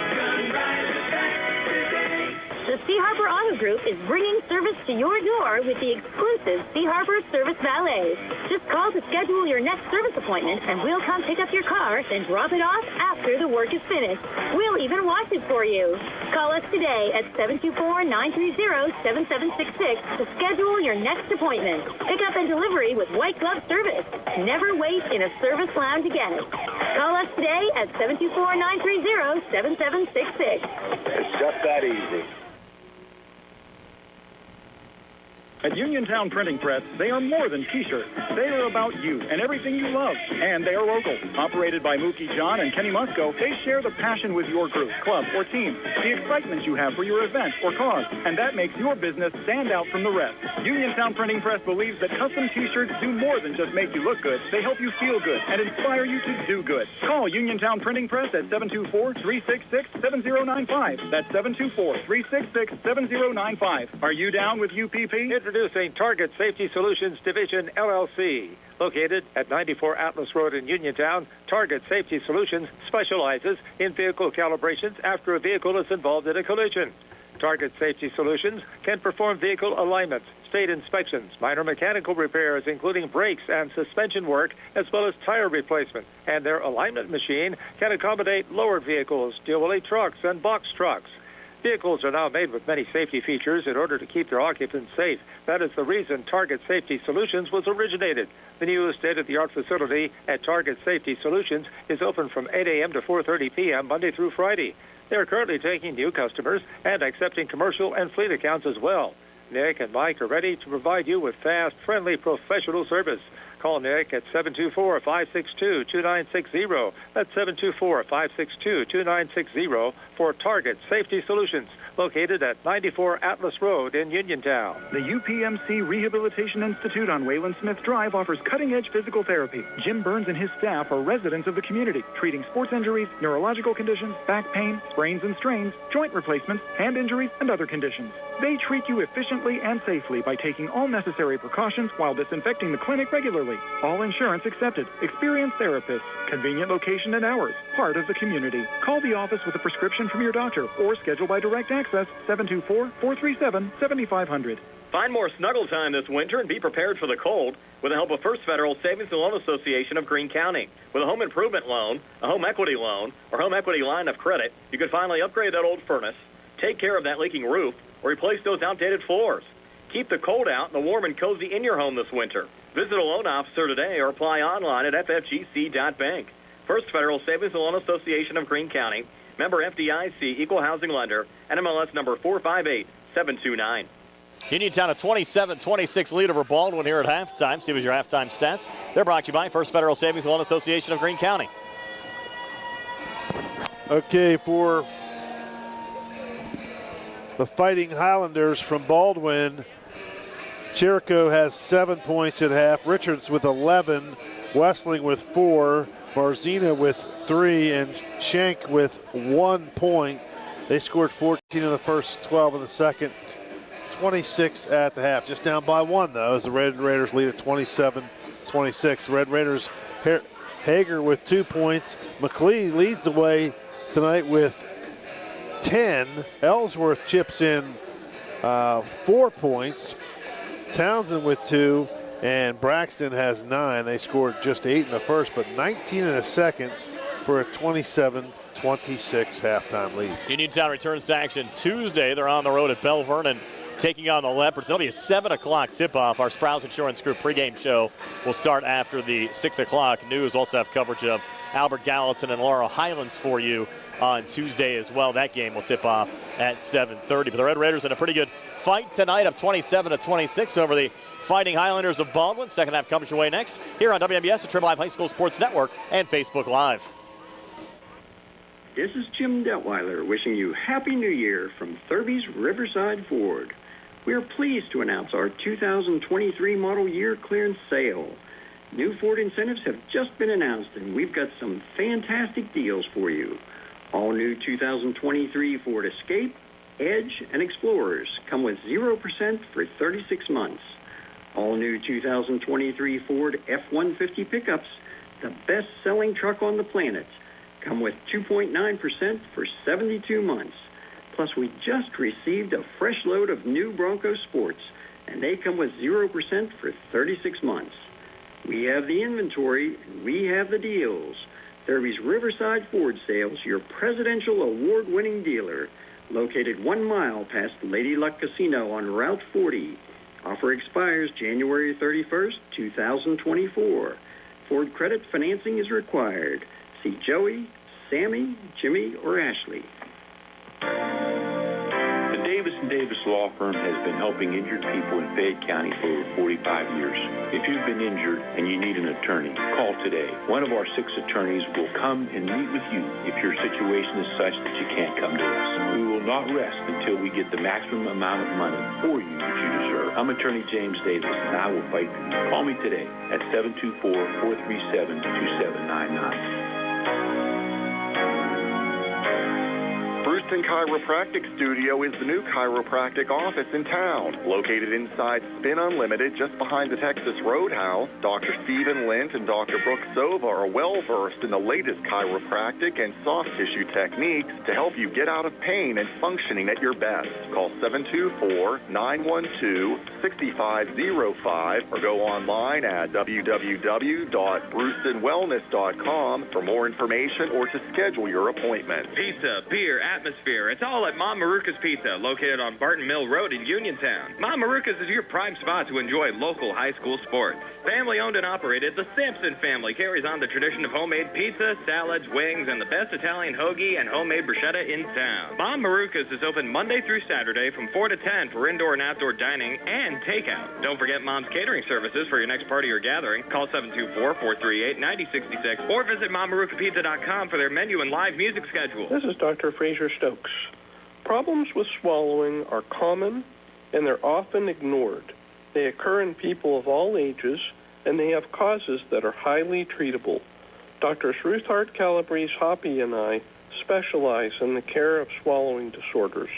Come ride the facts today. The Sea Harbor Auto Group is bringing service to your door with the exclusive Sea Harbor Service Valet. Just call to schedule your next service appointment, and we'll come pick up your car, then drop it off after the work is finished. We'll even wash it for you. Call us today at 724-930-7766 to schedule your next appointment. Pickup and delivery with white glove service. Never wait in a service lounge again. Call us today at 724-930-7766. It's just that easy. At Uniontown Printing Press, they are more than T-shirts. They are about you and everything you love. And they are local. Operated by Mookie John and Kenny Musco, they share the passion with your group, club, or team, the excitement you have for your event or cause, and that makes your business stand out from the rest. Uniontown Printing Press believes that custom T-shirts do more than just make you look good. They help you feel good and inspire you to do good. Call Uniontown Printing Press at 724-366-7095. That's 724-366-7095. Are you down with UPP? Introducing Target Safety Solutions Division, LLC. Located at 94 Atlas Road in Uniontown, Target Safety Solutions specializes in vehicle calibrations after a vehicle is involved in a collision. Target Safety Solutions can perform vehicle alignments, state inspections, minor mechanical repairs, including brakes and suspension work, as well as tire replacement. And their alignment machine can accommodate lowered vehicles, dually trucks, and box trucks. Vehicles are now made with many safety features in order to keep their occupants safe. That is the reason Target Safety Solutions was originated. The new state-of-the-art facility at Target Safety Solutions is open from 8 a.m. to 4:30 p.m. Monday through Friday. They are currently taking new customers and accepting commercial and fleet accounts as well. Nick and Mike are ready to provide you with fast, friendly, professional service. Call Nick at 724-562-2960. That's 724-562-2960 for Target Safety Solutions, located at 94 Atlas Road in Uniontown. The UPMC Rehabilitation Institute on Wayland Smith Drive offers cutting-edge physical therapy. Jim Burns and his staff are residents of the community, treating sports injuries, neurological conditions, back pain, sprains and strains, joint replacements, hand injuries, and other conditions. They treat you efficiently and safely by taking all necessary precautions while disinfecting the clinic regularly. All insurance accepted. Experienced therapists. Convenient location and hours. Part of the community. Call the office with a prescription from your doctor or schedule by direct access 724-437-7500. Find more snuggle time this winter and be prepared for the cold with the help of First Federal Savings and Loan Association of Greene County. With a home improvement loan, a home equity loan, or home equity line of credit, you can finally upgrade that old furnace, take care of that leaking roof, or replace those outdated floors. Keep the cold out and the warm and cozy in your home this winter. Visit a loan officer today or apply online at ffgc.bank. First Federal Savings and Loan Association of Greene County, Member FDIC, equal housing lender, NMLS number 458729. Uniontown a 27-26 lead over Baldwin here at halftime. See what your halftime stats. They're brought to you by First Federal Savings Loan Association of Greene County. Okay, for the Fighting Highlanders from Baldwin, Chirico has 7 points at half. Richards with 11, Westling with 4, Marzina with 3, and Shank with 1 point. They scored 14 in the first, 12 in the second, 26 at the half. Just down by 1, though, as the Red Raiders lead at 27-26. Red Raiders, Hager with 2 points. McLean leads the way tonight with 10. Ellsworth chips in 4 points. Townsend with 2, and Braxton has 9. They scored just 8 in the first, but 19 in the second for a 27-26 halftime lead. Uniontown returns to action Tuesday. They're on the road at Bell Vernon, taking on the Leopards. That'll be a 7 o'clock tip-off. Our Sprouse Insurance Group pregame show will start after the 6 o'clock news. Also have coverage of Albert Gallatin and Laurel Highlands for you on Tuesday as well. That game will tip off at 7:30. But the Red Raiders in a pretty good fight tonight, up 27-26 over the Fighting Highlanders of Baldwin. Second half comes your way next here on WMBS, the Triple Live High School Sports Network, and Facebook Live. This is Jim Detweiler wishing you Happy New Year from Thurby's Riverside Ford. We are pleased to announce our 2023 model year clearance sale. New Ford incentives have just been announced, and we've got some fantastic deals for you. All new 2023 Ford Escape, Edge, and Explorers come with 0% for 36 months. All new 2023 Ford F-150 pickups, the best-selling truck on the planet, come with 2.9% for 72 months. Plus, we just received a fresh load of new Bronco Sports, and they come with 0% for 36 months. We have the inventory, and we have the deals. Thurby's Riverside Ford Sales, your presidential award-winning dealer, located 1 mile past Lady Luck Casino on Route 40. Offer expires January 31st, 2024. Ford credit financing is required. See Joey, Sammy, Jimmy, or Ashley. The Davis & Davis Law Firm has been helping injured people in Fayette County for over 45 years. If you've been injured and you need an attorney, call today. One of our 6 attorneys will come and meet with you if your situation is such that you can't come to us. We will not rest until we get the maximum amount of money for you that you deserve. I'm Attorney James Davis, and I will fight for you. Call me today at 724-437-2799. Brewston Chiropractic Studio is the new chiropractic office in town. Located inside Spin Unlimited, just behind the Texas Roadhouse, Dr. Stephen Lint and Dr. Brooke Sova are well-versed in the latest chiropractic and soft tissue techniques to help you get out of pain and functioning at your best. Call 724-912-6505 or go online at www.brewstonwellness.com for more information or to schedule your appointment. Pizza, beer, atmosphere. It's all at Mom Maruka's Pizza, located on Barton Mill Road in Uniontown. Mom Maruka's is your prime spot to enjoy local high school sports. Family owned and operated, the Sampson family carries on the tradition of homemade pizza, salads, wings, and the best Italian hoagie and homemade bruschetta in town. Mom Maruka's is open Monday through Saturday from 4 to 10 for indoor and outdoor dining and takeout. Don't forget Mom's catering services for your next party or gathering. Call 724-438-9066 or visit MomMarukaPizza.com for their menu and live music schedule. This is Dr. Fraser Stokes. Problems with swallowing are common and they're often ignored. They occur in people of all ages and they have causes that are highly treatable. Drs. Ruth Hart Calabrese Hoppy and I specialize in the care of swallowing disorders.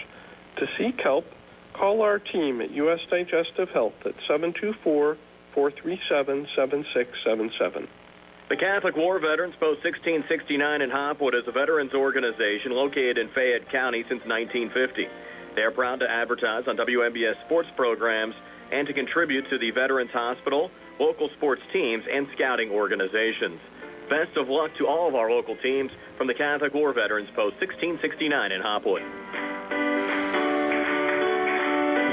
To seek help, call our team at U.S. Digestive Health at 724-437-7677. The Catholic War Veterans Post 1669 in Hopwood is a veterans organization located in Fayette County since 1950. They are proud to advertise on WMBS sports programs and to contribute to the Veterans Hospital, local sports teams, and scouting organizations. Best of luck to all of our local teams from the Catholic War Veterans Post 1669 in Hopwood.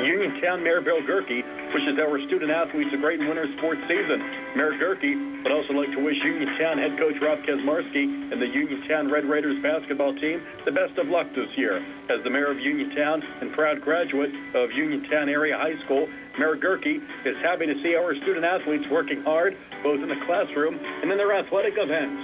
Uniontown Mayor Bill Gerke wishes our student athletes a great winter sports season. Mayor Gerke would also like to wish Uniontown head coach Rob Kaczmarski and the Uniontown Red Raiders basketball team the best of luck this year. As the mayor of Uniontown and proud graduate of Uniontown Area High School, Mayor Gerke is happy to see our student athletes working hard, both in the classroom and in their athletic events.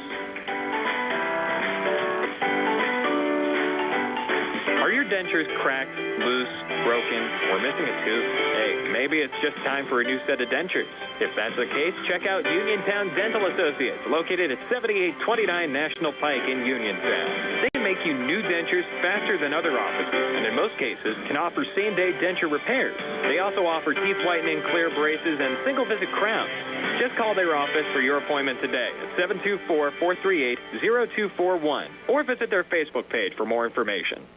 Are your dentures cracked, loose, broken, or missing a tooth? Hey, maybe it's just time for a new set of dentures. If that's the case, check out Uniontown Dental Associates, located at 7829 National Pike in Uniontown. They can make you new dentures faster than other offices, and in most cases can offer same-day denture repairs. They also offer teeth whitening, clear braces, and single-visit crowns. Just call their office for your appointment today at 724-438-0241 or visit their Facebook page for more information.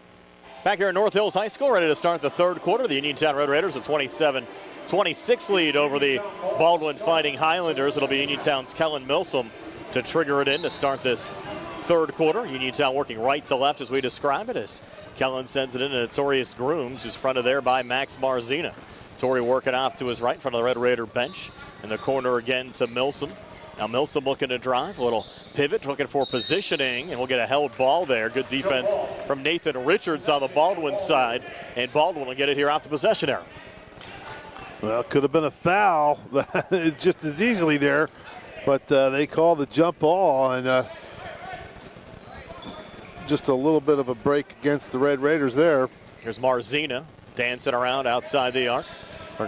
Back here at North Hills High School, ready to start the third quarter. The Uniontown Red Raiders a 27-26 lead over the Baldwin Fighting Highlanders. It'll be Uniontown's Kellen Milsom to trigger it in to start this third quarter. Uniontown working right to left as we describe it, as Kellen sends it in to Notorious Grooms, who's fronted there by Max Marzina. Torrey working off to his right in front of the Red Raider bench. In the corner again to Milsom. Now Milsom looking to drive, a little pivot, looking for positioning, and we'll get a held ball there. Good defense from Nathan Richards on the Baldwin side, and Baldwin will get it here off the possession arrow. Well, it could have been a foul just as easily there, but they call the jump ball, and just a little bit of a break against the Red Raiders there. Here's Marzina dancing around outside the arc.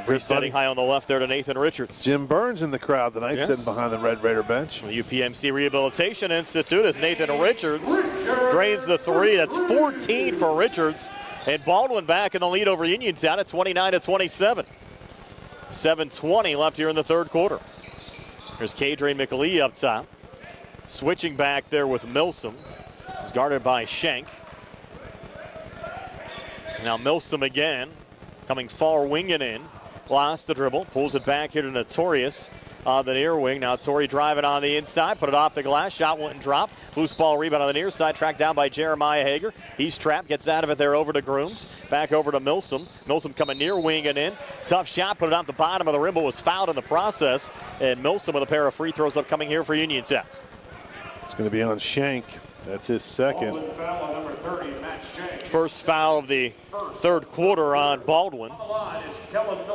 Resetting high on the left there to Nathan Richards. Jim Burns in the crowd tonight, sitting behind the Red Raider bench. The UPMC Rehabilitation Institute as Nathan Richards drains the three. That's 14 for Richards. And Baldwin back in the lead over Uniontown at 29-27. 7:20 left here in the third quarter. Here's Kadrian McLee up top. Switching back there with Milsom. He's guarded by Schenk. Now Milsom again, coming far winging in. Lost the dribble, pulls it back here to Notorious on the near wing. Now Torrey driving on the inside, put it off the glass, shot wouldn't drop. Loose ball rebound on the near side, tracked down by Jeremiah Hager. He's trapped, gets out of it there over to Grooms. Back over to Milsom. Milsom coming near wing and in. Tough shot, put it off the bottom of the rim, but was fouled in the process. And Milsom with a pair of free throws upcoming here for Uniontown. It's going to be on Schenk. That's his second. First foul of the third quarter on Baldwin.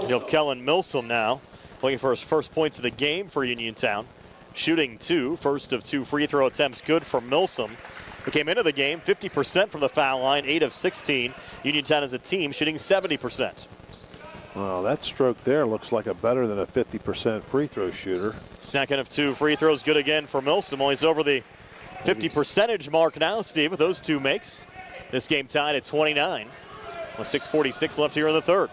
You'll have Kellen Milsom now, looking for his first points of the game for Uniontown. Shooting two, first of two free throw attempts good for Milsom. Who came into the game 50% from the foul line, 8 of 16. Uniontown as a team shooting 70%. Well, that stroke there looks like a better than a 50% free throw shooter. Second of two free throws good again for Milsom. Well, he's over the 50% mark now, Steve, with those two makes. This game tied at 29 with 6:46 left here in the third.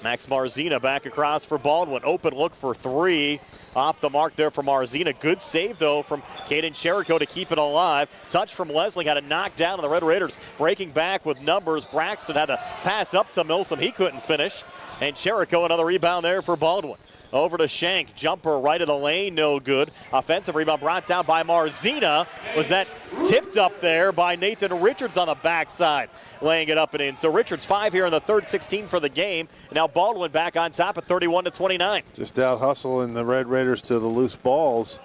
Max Marzina back across for Baldwin. Open look for three. Off the mark there for Marzina. Good save, though, from Caden Cherico to keep it alive. Touch from Leslie. Got it knocked down, and the Red Raiders breaking back with numbers. Braxton had to pass up to Milsom. He couldn't finish. And Cherico, another rebound there for Baldwin. Over to Schenk. Jumper right of the lane, no good. Offensive rebound brought down by Marzina. Was that tipped up there by Nathan Richards on the backside, laying it up and in. So Richards 5 here in the third, 16 for the game. And now Baldwin back on top at 31-29. Just out hustling the Red Raiders to the loose balls.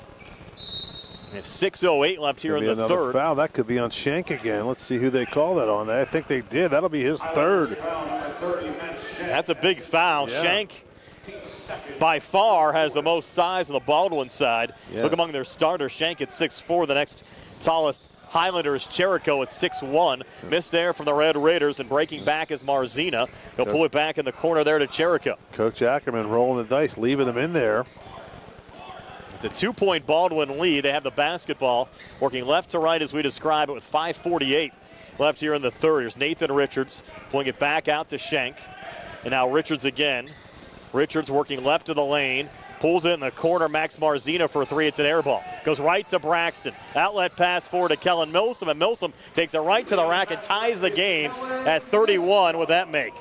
We have 6:08 left here in the third. Foul. That could be on Schenk again. Let's see who they call that on. I think they did. That'll be his third. That's a big foul. Yeah. Schenk by far has the most size on the Baldwin side. Yeah. Look among their starters. Schenk at 6'4". The next tallest Highlander is Cherico at 6'1". Missed there from the Red Raiders, and breaking back is Marzina. He'll pull it back in the corner there to Cherico. Coach Ackerman rolling the dice, leaving him in there. It's a 2-point Baldwin lead. They have the basketball, working left to right as we describe it with 5:48 left here in the third. Here's Nathan Richards pulling it back out to Schenk. And now Richards again. Richards working left of the lane, pulls it in the corner. Max Marzina for a three. It's an air ball. Goes right to Braxton. Outlet pass forward to Kellen Milsom, and Milsom takes it right to the rack and ties the game at 31 with that make.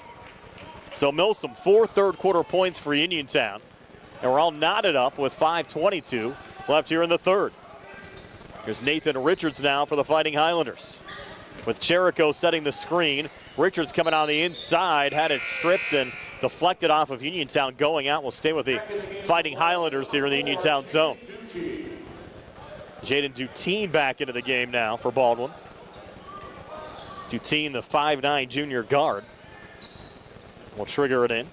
So Milsom, 4 third quarter points for Uniontown. And we're all knotted up with 5:22 left here in the third. Here's Nathan Richards now for the Fighting Highlanders. With Cherico setting the screen. Richards coming on the inside, had it stripped and deflected off of Uniontown going out. We'll stay with the Fighting Highlanders here in the Uniontown zone. Jaden Dutine back into the game now for Baldwin. Dutine, the 5'9 junior guard, will trigger it in.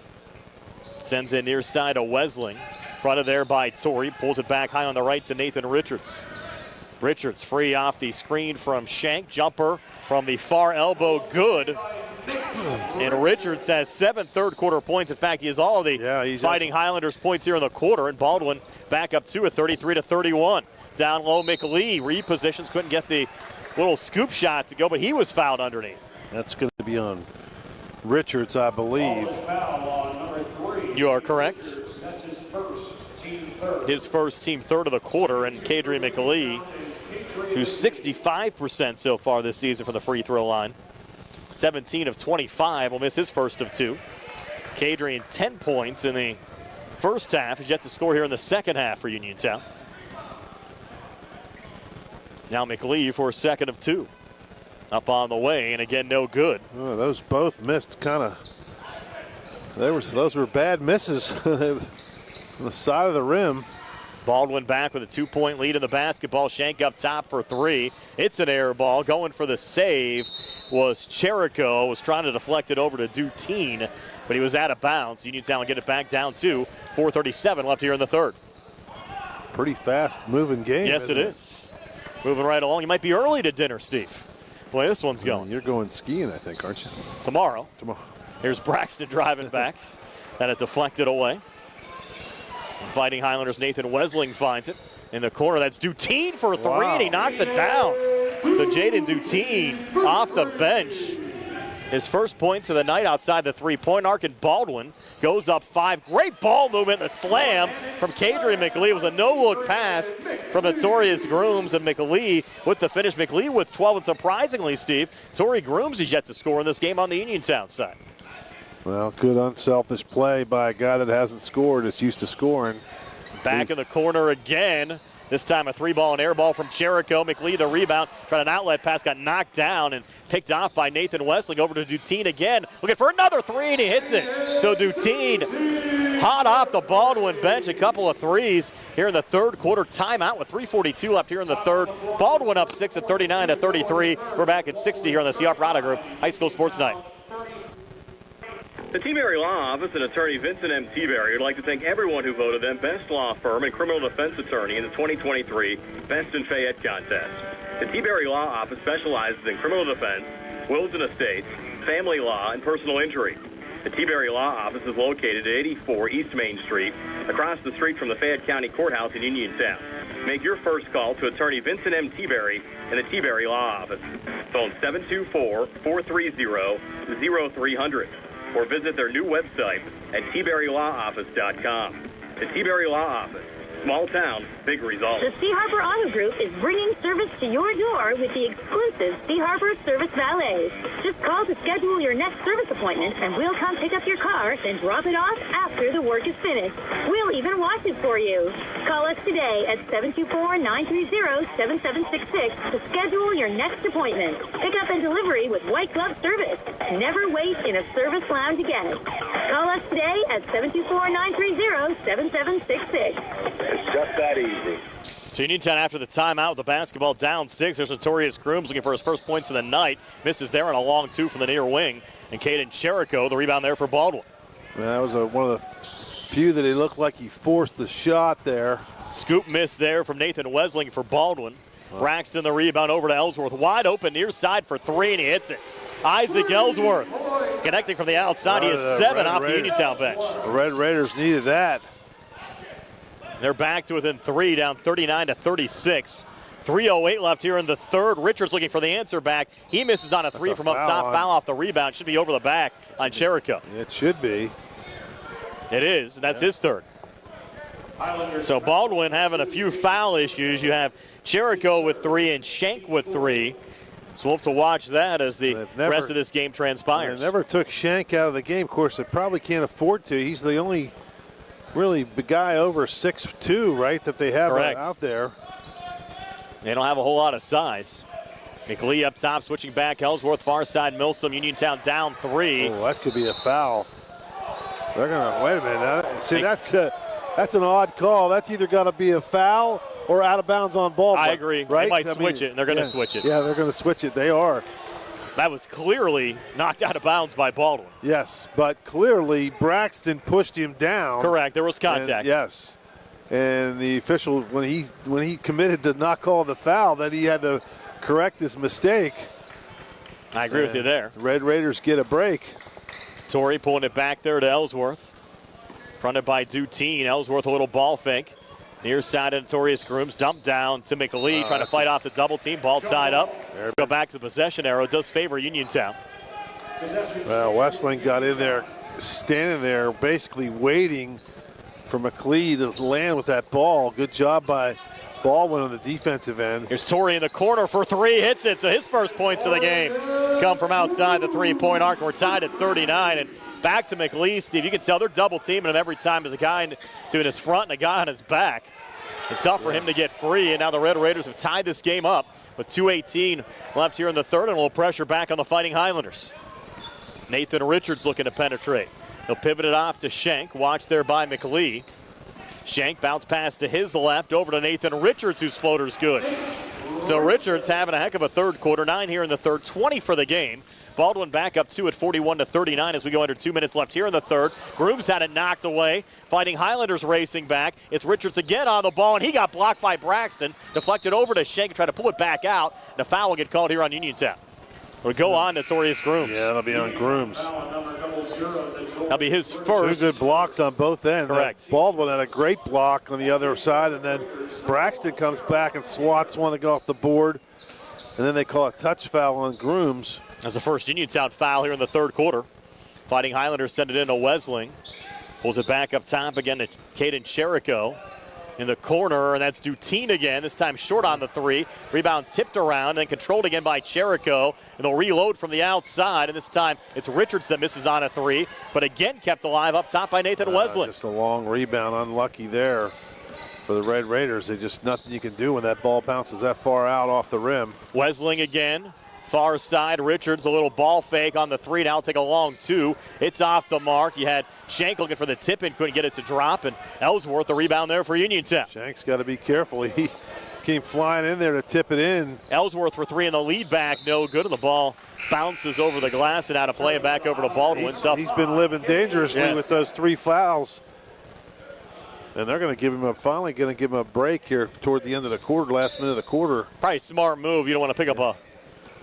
Sends it near side to Wesling. Fronted there by Torrey. Pulls it back high on the right to Nathan Richards. Richards free off the screen from Shank. Jumper from the far elbow. Good. And Richards has 7 third-quarter points. In fact, he has all of the Fighting Highlanders points here in the quarter. And Baldwin back up 2 at 33-31. Down low, McLee repositions. Couldn't get the little scoop shot to go, but he was fouled underneath. That's going to be on Richards, I believe. You are correct. That's his first team third. His first team third of the quarter, and Kadrian McLee, who's 65% so far this season from the free throw line. 17 of 25, will miss his first of 2. Kadrian 10 points in the first half. He's yet to score here in the second half for Uniontown. Now McLee for a second of 2. Up on the way, and again, no good. Oh, those both missed kind of. Those were bad misses on the side of the rim. Baldwin back with a 2-point lead in the basketball. Shank up top for 3. It's an air ball. Going for the save was Cherico. Was trying to deflect it over to Dutine, but he was out of bounds. Uniontown will get it back down to 4:37 left here in the third. Pretty fast moving game. Yes, it is. Moving right along. You might be early to dinner, Steve. Boy, this one's going. You're going skiing, I think, aren't you? Tomorrow. Tomorrow. Here's Braxton driving back. That it deflected away. Fighting Highlanders, Nathan Wesling finds it in the corner. That's Dutine for 3, and he knocks it down. So Jaden Dutine off the bench. His first points of the night outside the three-point arc, and Baldwin goes up 5. Great ball movement, the slam from Kadrian McLee. It was a no-look pass from Notorious Grooms, and McLee with the finish. McLee with 12, and surprisingly, Steve, Torrey Grooms is yet to score in this game on the Uniontown side. Well, good unselfish play by a guy that hasn't scored. It's used to scoring. Back in the corner again. This time a 3-ball and air ball from Cherico. McLee the rebound. Tried an outlet pass, got knocked down and picked off by Nathan Wesling. Over to Dutine again. Looking for another 3, and he hits it. So Dutine hot off the Baldwin bench. A couple of 3s here in the third quarter. Timeout with 3:42 left here in the third. Baldwin up 6 at 39-33. We're back at 60 here on the CR Prada Group High School Sports Night. The T-Berry Law Office and attorney Vincent M. T-Berry would like to thank everyone who voted them Best Law Firm and Criminal Defense Attorney in the 2023 Best in Fayette contest. The T-Berry Law Office specializes in criminal defense, wills and estates, family law, and personal injury. The T-Berry Law Office is located at 84 East Main Street, across the street from the Fayette County Courthouse in Uniontown. Make your first call to attorney Vincent M. T-Berry and the T-Berry Law Office. Phone 724-430-0300. Or visit their new website at tberrylawoffice.com. The T-Berry Law Office. Small town, big results. The Sea Harbor Auto Group is bringing service to your door with the exclusive Sea Harbor Service Valets. Just call to schedule your next service appointment, and we'll come pick up your car, then drop it off after the work is finished. We'll even wash it for you. Call us today at 724-930-7766 to schedule your next appointment. Pick up and delivery with white glove service. Never wait in a service lounge again. Call us today at 724-930-7766. It's just that easy. So Uniontown after the timeout with the basketball down 6. There's Notorious Grooms looking for his first points of the night. Misses there on a long 2 from the near wing. And Caden Cherico, the rebound there for Baldwin. Man, that was one of the few that he looked like he forced the shot there. Scoop miss there from Nathan Wesling for Baldwin. Braxton the rebound over to Ellsworth. Wide open near side for 3, and he hits it. Isaac Ellsworth connecting from the outside. He has 7 off the Uniontown bench. The Red Raiders needed that. They're back to within 3, down 39-36. 3:08 left here in the third. Richards looking for the answer back. He misses on a 3 from up top. Foul off the rebound. Should be over the back on Cherico. It should be. It is, and that's his third. So Baldwin having a few foul issues. You have Cherico with 3 and Shank with 3. So we'll have to watch that as the rest of this game transpires. They never took Shank out of the game. Of course, they probably can't afford to. He's the only really big guy over 6'2", right, that they have out there. They don't have a whole lot of size. McLee up top, switching back. Ellsworth, far side, Milsom. Uniontown down 3. Oh, that could be a foul. They're going to, wait a minute. See, that's an odd call. That's either got to be a foul or out of bounds on Baldwin. I agree. Right? They might switch it, and they're going to switch it. Yeah, they're going to switch it. They are. That was clearly knocked out of bounds by Baldwin. Yes, but clearly Braxton pushed him down. Correct. There was contact. And, yes. And the official, when he committed to not call the foul, that he had to correct his mistake. I agree with you there. The Red Raiders get a break. Torrey pulling it back there to Ellsworth. Fronted by Duteen. Ellsworth a little ball fake. Near side of Notorious Grooms. Dump down to McLee. Trying to fight off the double team. Ball tied up. Go back to the possession arrow. It does favor Uniontown. Well, Westling got in there, standing there, basically waiting for McLee to land with that ball. Good job by Baldwin on the defensive end. Here's Torrey in the corner for three. Hits it. So his first points of the game come from outside the three-point arc. We're tied at 39. And back to McLee, Steve. You can tell they're double teaming him every time. There's a guy to his front and a guy on his back. It's tough for him to get free. And now the Red Raiders have tied this game up with 2:18 left here in the third. And a little pressure back on the Fighting Highlanders. Nathan Richards looking to penetrate. He'll pivot it off to Schenk. Watched there by McLee. Schenk bounce pass to his left over to Nathan Richards, whose floater's good. So Richards having a heck of a third quarter. 9 here in the third, 20 for the game. Baldwin back up 2 at 41-39 as we go under 2 minutes left here in the third. Grooms had it knocked away. Fighting Highlanders racing back. It's Richards again on the ball, and he got blocked by Braxton. Deflected over to Schenk, try to pull it back out. And a foul will get called here on Uniontown. It'll go on Notorious Grooms. Yeah, that'll be on Grooms. That'll be his first. 2 good blocks on both ends. Correct. Baldwin had a great block on the other side, and then Braxton comes back and swats one to go off the board. And then they call a touch foul on Grooms. That's the first Uniontown foul here in the third quarter. Fighting Highlanders send it in to Wesling. Pulls it back up top again to Caden Cherico. In the corner, and that's Duteen again, this time short on the three. Rebound tipped around, then controlled again by Cherico. And they'll reload from the outside, and this time it's Richards that misses on a three, but again kept alive up top by Nathan Wesling. Just a long rebound, unlucky there for the Red Raiders. There's just nothing you can do when that ball bounces that far out off the rim. Wesling again. Far side, Richards, a little ball fake on the three. Now take a long two. It's off the mark. You had Schenk looking for the tip in, couldn't get it to drop, and Ellsworth a rebound there for Uniontown. Schenk's got to be careful. He came flying in there to tip it in. Ellsworth for three in the lead back, no good, and the ball bounces over the glass and out of play and back over to Baldwin. He's been living dangerously with those 3 fouls. And they're going to give him finally going to give him a break here toward the end of the quarter, last minute of the quarter. Probably a smart move. You don't want to pick up a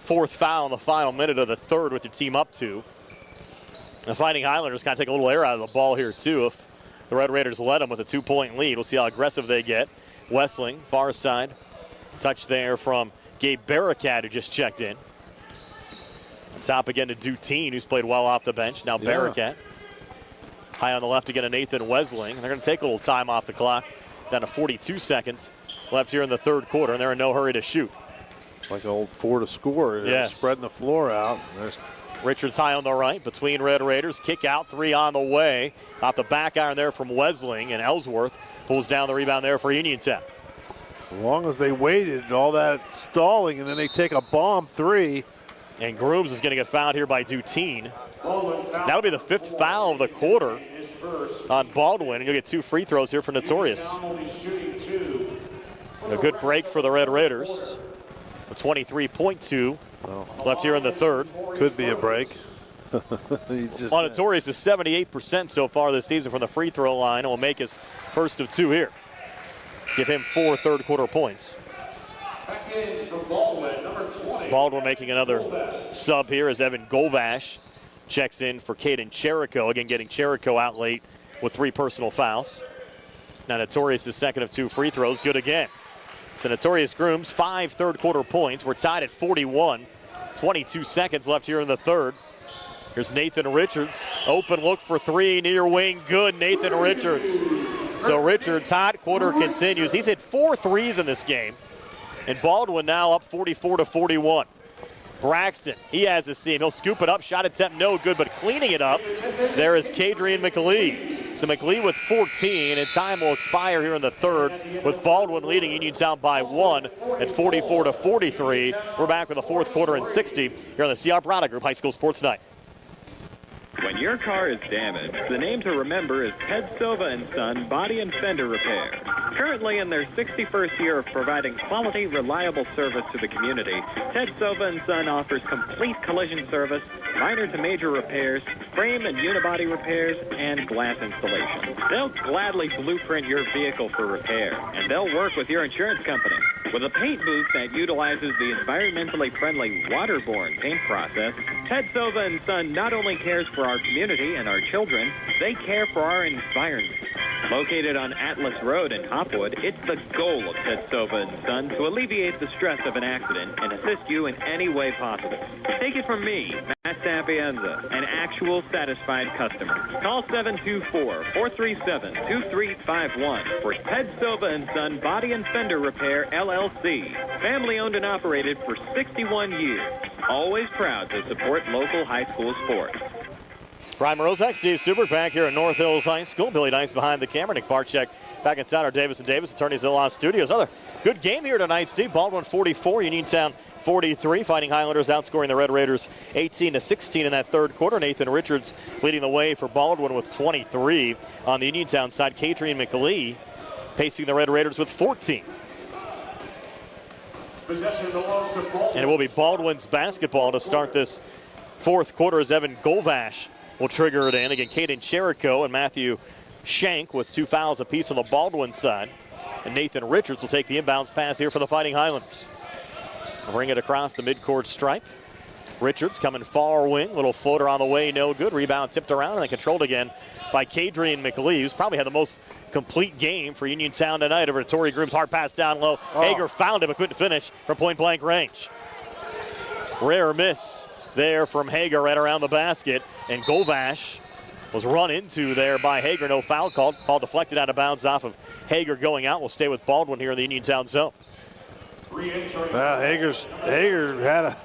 4th foul in the final minute of the third with your team up 2. The Fighting Highlanders kind of take a little air out of the ball here, too. If the Red Raiders let them with a 2-point lead, we'll see how aggressive they get. Wesling, far side. Touch there from Gabe Barricat, who just checked in. On top again to Duteen, who's played well off the bench. Now Barricat. High on the left again to Nathan Wesling. They're going to take a little time off the clock. Down to 42 seconds left here in the third quarter, and they're in no hurry to shoot. Like an old 4 to score. They're spreading the floor out. There's Richards high on the right between Red Raiders. Kick out, 3 on the way. Off the back iron there from Wesling, and Ellsworth pulls down the rebound there for Uniontown. As long as they waited, all that stalling, and then they take a bomb 3. And Grooms is going to get fouled here by Duteen. That'll be the 5th foul of the quarter on Baldwin, and you'll get 2 free throws here for Notorious. A good break for the Red Raiders. A 23.2 left here in the third. Could be a break. Notorious is 78% so far this season from the free throw line, and will make his first of 2 here. Give him 4 third quarter points. Baldwin making another sub here as Evan Golvash checks in for Caden Cherico. Again, getting Cherico out late with 3 personal fouls. Now Notorious' second of 2 free throws, good again. So Notorious Grooms, 5 third quarter points. We're tied at 41. 22 seconds left here in the third. Here's Nathan Richards. Open look for 3 near wing. Good, Nathan Richards. So Richards' hot quarter continues. He's hit 4 threes in this game. And Baldwin now up 44-41. Braxton, he has a seam. He'll scoop it up. Shot attempt no good, but cleaning it up. There is Kadrian McLee. So McLee with 14, and time will expire here in the third with Baldwin leading Uniontown by 1 at 44-43. We're back with the fourth quarter and 60 here on the CR Product Group High School Sports Night. When your car is damaged, the name to remember is Ted Silva & Son Body and Fender Repair. Currently in their 61st year of providing quality, reliable service to the community, Ted Silva & Son offers complete collision service, minor to major repairs, frame and unibody repairs, and glass installation. They'll gladly blueprint your vehicle for repair, and they'll work with your insurance company. With a paint booth that utilizes the environmentally friendly waterborne paint process, Ted Silva & Son not only cares for our community and our children, they care for our environment. Located on Atlas Road in Hopwood, it's the goal of Ted Silva & Son to alleviate the stress of an accident and assist you in any way possible. Take it from me, Matt Sapienza, an actual satisfied customer. Call 724-437-2351 for Ted Silva & Son Body and Fender Repair, LLC. Family owned and operated for 61 years. Always proud to support local high school sports. Brian Morozak, Steve Subert back here at North Hills High School. Billy Nice behind the camera. Nick Barczyk back inside our Davis & Davis Attorneys Law Studios. Another good game here tonight, Steve. Baldwin 44, Uniontown 43. Fighting Highlanders outscoring the Red Raiders 18-16 in that third quarter. Nathan Richards leading the way for Baldwin with 23. On the Uniontown side, Kadrian McLee pacing the Red Raiders with 14. And it will be Baldwin's basketball to start this fourth quarter as Evan Golvash will trigger it in. Again, Caden Cherico and Matthew Shank with 2 fouls apiece on the Baldwin side. And Nathan Richards will take the inbounds pass here for the Fighting Highlanders. Bring it across the midcourt stripe. Richards coming far wing. Little floater on the way, no good. Rebound tipped around and then controlled again by Kadrian McLee, who's probably had the most complete game for Uniontown tonight over to Torrey Grooms. Hard pass down low. Hager found him but couldn't finish from point-blank range. Rare miss there from Hager right around the basket. And Golvash was run into there by Hager. No foul called. Ball deflected out of bounds off of Hager going out. We'll stay with Baldwin here in the Uniontown zone. Hager had a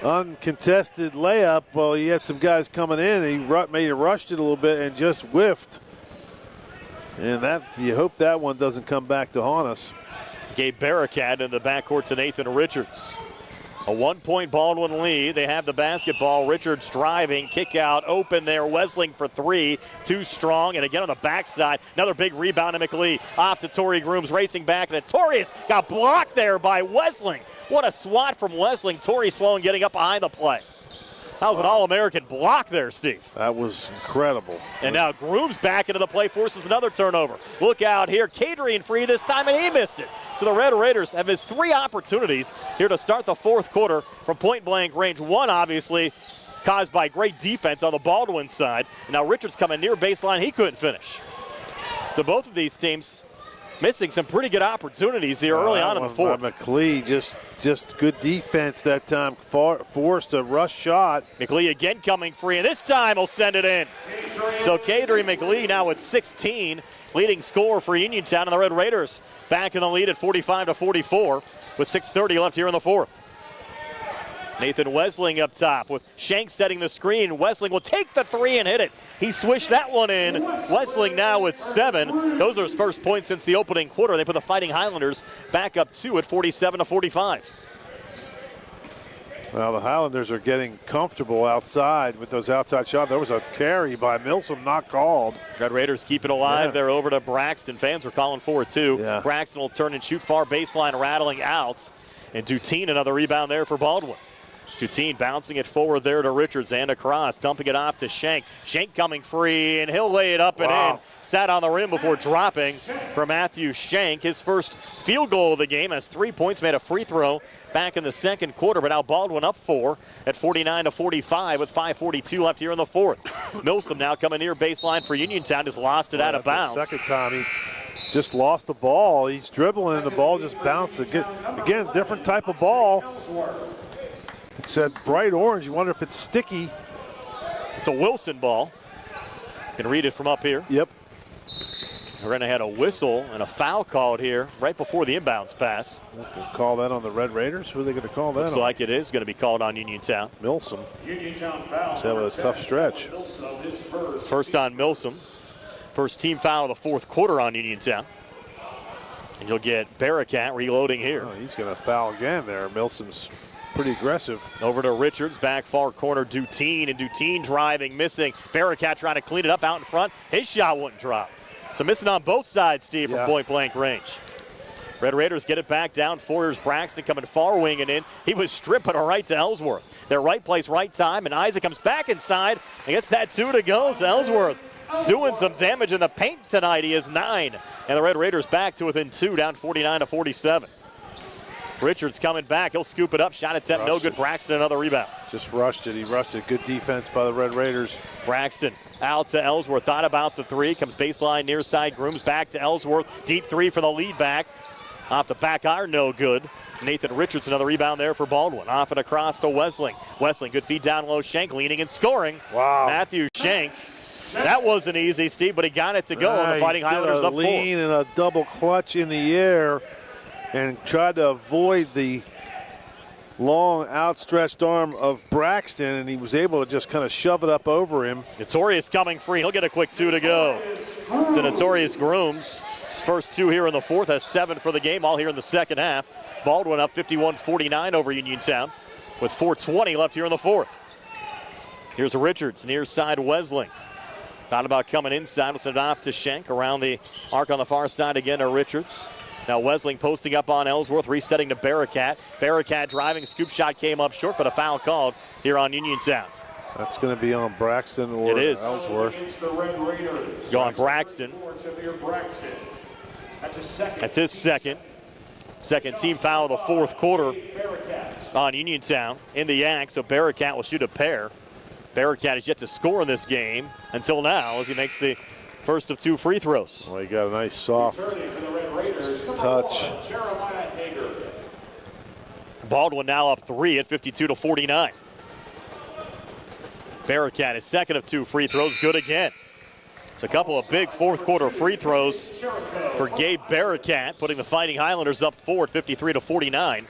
uncontested layup. Well, he had some guys coming in. He may have rushed it a little bit and just whiffed. And that you hope that one doesn't come back to haunt us. Gabe Barricat in the backcourt to Nathan Richards. A 1-point Baldwin lead. They have the basketball. Richards driving, kick out, open there. Wesling for 3, too strong. And again on the backside, another big rebound to McLee. Off to Torrey Grooms, racing back. And Torrey got blocked there by Wesling. What a swat from Wesling. Torrey Sloan getting up behind the play. That was an All-American block there, Steve. That was incredible. And now Grooms back into the play, forces another turnover. Look out here, Kadrian free this time, and he missed it. So the Red Raiders have missed 3 opportunities here to start the fourth quarter from point-blank range. One, obviously, caused by great defense on the Baldwin side. And now Richards coming near baseline, he couldn't finish. So both of these teams missing some pretty good opportunities here early on in the fourth. McLee just good defense that time, forced a rush shot. McLee again coming free, and this time he'll send it in. So Kadrian McLee now at 16, leading scorer for Uniontown, and the Red Raiders back in the lead at 45-44 with 6:30 left here in the fourth. Nathan Wesling up top with Shank setting the screen. Wesling will take the 3 and hit it. He swished that one in. Wesling now with 7. Those are his first points since the opening quarter. They put the Fighting Highlanders back up 2 at 47-45. Well, the Highlanders are getting comfortable outside with those outside shots. There was a carry by Milsom, not called. Red Raiders keep it alive. They're over to Braxton. Fans were calling for it too. Yeah. Braxton will turn and shoot far baseline, rattling out. And Dutine, another rebound there for Baldwin. Dutine bouncing it forward there to Richards and across, dumping it off to Shank. Shank coming free, and he'll lay it up and in. Sat on the rim before dropping for Matthew Shank. His first field goal of the game, has 3 points, made a free throw back in the second quarter, but now Baldwin up 4 at 49-45 with 5:42 left here in the fourth. Milsom now coming near baseline for Uniontown, just lost it out of bounds. Second time he just lost the ball. He's dribbling and the ball just bounced. Again, different type of ball. It said bright orange. You wonder if it's sticky. It's a Wilson ball. You can read it from up here. Yep. We're going to have a whistle and a foul called here right before the inbounds pass. They'll call that on the Red Raiders? Who are they going to call that Looks on? like it is going to be called on Uniontown. Milsom. Uniontown foul. He's having a tough stretch. First on Milsom. First team foul of the fourth quarter on Uniontown. And you'll get Barricat reloading here. Oh, he's going to foul again there. Milsom's pretty aggressive. Over to Richards, back far corner, Duteen, and Duteen driving, missing. Bearcat trying to clean it up out in front. His shot wouldn't drop. So missing on both sides, Steve, from point-blank range. Red Raiders get it back down. Here's Braxton coming far winging in. He was stripping a right to Ellsworth. Their right place, right time, and Isaac comes back inside and gets that 2 to go. So Ellsworth doing some damage in the paint tonight. He is 9. And the Red Raiders back to within 2, down 49-47. Richards coming back. He'll scoop it up. Shot attempt, no good. Braxton, another rebound. Just rushed it. He rushed it. Good defense by the Red Raiders. Braxton out to Ellsworth. Thought about the 3. Comes baseline, near side. Grooms back to Ellsworth. Deep 3 for the lead back. Off the back iron, no good. Nathan Richards, another rebound there for Baldwin. Off and across to Wesling. Wesling, good feed down low. Shank leaning and scoring. Wow. Matthew Shank. That wasn't easy, Steve, but he got it to go. And the Fighting Highlanders up 4. Lean and a double clutch in the air and tried to avoid the long outstretched arm of Braxton, and he was able to just kind of shove it up over him. Notorious coming free. He'll get a quick 2 to go. So Notorious Grooms, his first 2 here in the fourth, has 7 for the game, all here in the second half. Baldwin up 51-49 over Uniontown with 4:20 left here in the fourth. Here's Richards, near side Wesling. Thought about coming inside, will send it off to Schenk around the arc on the far side again to Richards. Now Wesling posting up on Ellsworth, resetting to Bearcat. Bearcat driving, scoop shot came up short, but a foul called here on Uniontown. That's going to be on Braxton or Ellsworth. Go on Braxton. That's his second. Second team foul of the fourth quarter on Uniontown in the act, so Bearcat will shoot a pair. Bearcat is yet to score in this game until now as he makes the first of 2 free throws. Well, he got a nice soft touch. Baldwin now up 3 at 52-49. Bearcat, his second of 2 free throws, good again. It's a couple of big fourth quarter free throws for Gabe Bearcat, putting the Fighting Highlanders up 4 at 53-49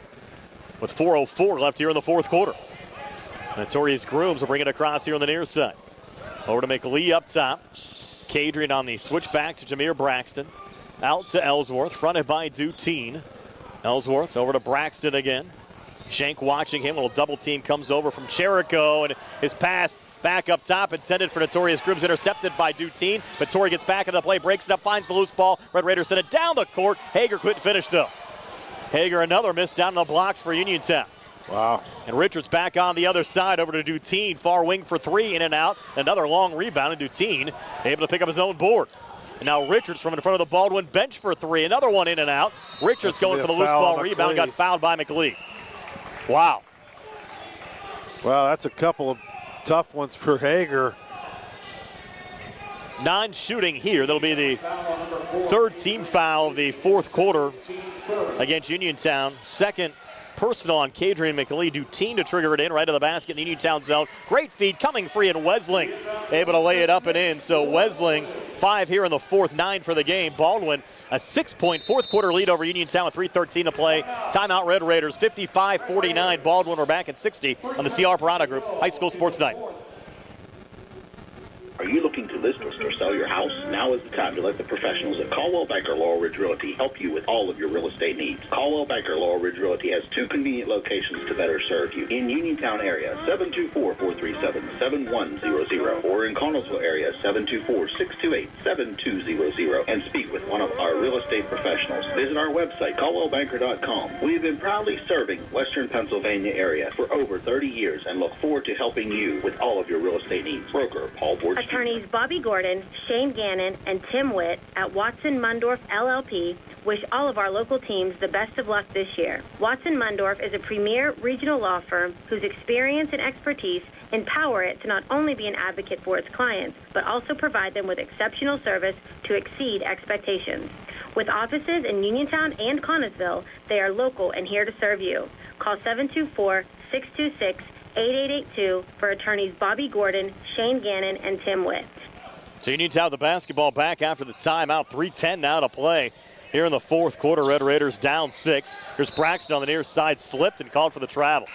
with 4:04 left here in the fourth quarter. Notorious Grooms will bring it across here on the near side. Over to McLee up top. Cadrian on the switch back to Jameer Braxton. Out to Ellsworth, fronted by Duteen. Ellsworth over to Braxton again. Shank watching him. A little double team comes over from Cherico, and his pass back up top intended for Notorious Grooms, intercepted by Duteen. But Torrey gets back into the play, breaks it up, finds the loose ball. Red Raiders send it down the court. Hager couldn't finish though. Hager another miss down in the blocks for Uniontown. Wow. And Richards back on the other side over to Duteen. Far wing for 3, in and out. Another long rebound, and Duteen able to pick up his own board. And now Richards from in front of the Baldwin bench for 3. Another one in and out. Richards going for the loose ball rebound, got fouled by McLee. Wow. Well, that's a couple of tough ones for Hager. Non-shooting here. That'll be the third team foul of the fourth quarter against Uniontown. Second personal on Cadrian McLee. Duteen to trigger it in right to the basket in the Uniontown zone. Great feed coming free, and Wesling able to lay it up and in. So Wesling 5 here in the fourth, 9 for the game. Baldwin a 6-point fourth quarter lead over Uniontown with 3:13 to play. Timeout Red Raiders 55-49. Baldwin, we're back at 60 on the CR Parada Group High School Sports Night. Are you looking to list or sell your house? Now is the time to let the professionals at Caldwell Banker Laurel Ridge Realty help you with all of your real estate needs. Caldwell Banker Laurel Ridge Realty has 2 convenient locations to better serve you. In Uniontown area, 724-437-7100, or in Connellsville area, 724-628-7200, and speak with one of our real estate professionals. Visit our website, caldwellbanker.com. We have been proudly serving Western Pennsylvania area for over 30 years and look forward to helping you with all of your real estate needs. Broker Paul Borges. Attorneys Bobby Gordon, Shane Gannon, and Tim Witt at Watson Mundorf LLP wish all of our local teams the best of luck this year. Watson Mundorf is a premier regional law firm whose experience and expertise empower it to not only be an advocate for its clients, but also provide them with exceptional service to exceed expectations. With offices in Uniontown and Connellsville, they are local and here to serve you. Call 724-626-8882 for attorneys Bobby Gordon, Shane Gannon, and Tim Witt. So Uniontown the basketball back after the timeout. 3:10 now to play here in the fourth quarter. Red Raiders down 6. Here's Braxton on the near side, slipped and called for the travel.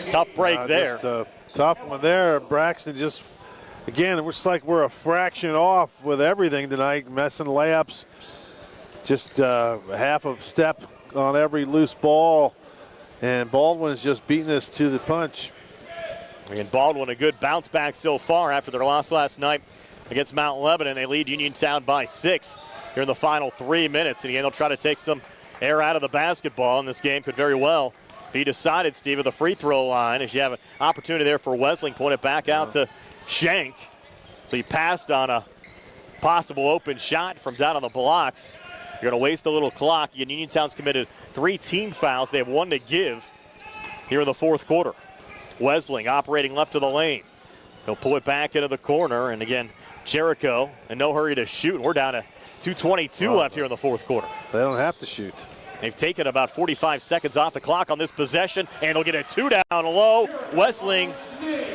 Tough break there. Just a tough one there. Braxton just, again, it looks like we're a fraction off with everything tonight. Messing layups, just half a step on every loose ball. And Baldwin's just beating us to the punch. And Baldwin, a good bounce back so far after their loss last night against Mount Lebanon. They lead Uniontown by 6 here in the final 3 minutes. And again, they'll try to take some air out of the basketball, and this game could very well be decided, Steve, at the free throw line, as you have an opportunity there for Wesleyan. Point it back out to Shank. So he passed on a possible open shot from down on the blocks. You're going to waste a little clock. Again, Uniontown's committed 3 team fouls. They have 1 to give here in the fourth quarter. Wesleyan operating left of the lane. He'll pull it back into the corner, and again, Jericho in no hurry to shoot. We're down to 2:22 left here in the fourth quarter. They don't have to shoot. They've taken about 45 seconds off the clock on this possession, and they'll get a 2 down low. Wesleyan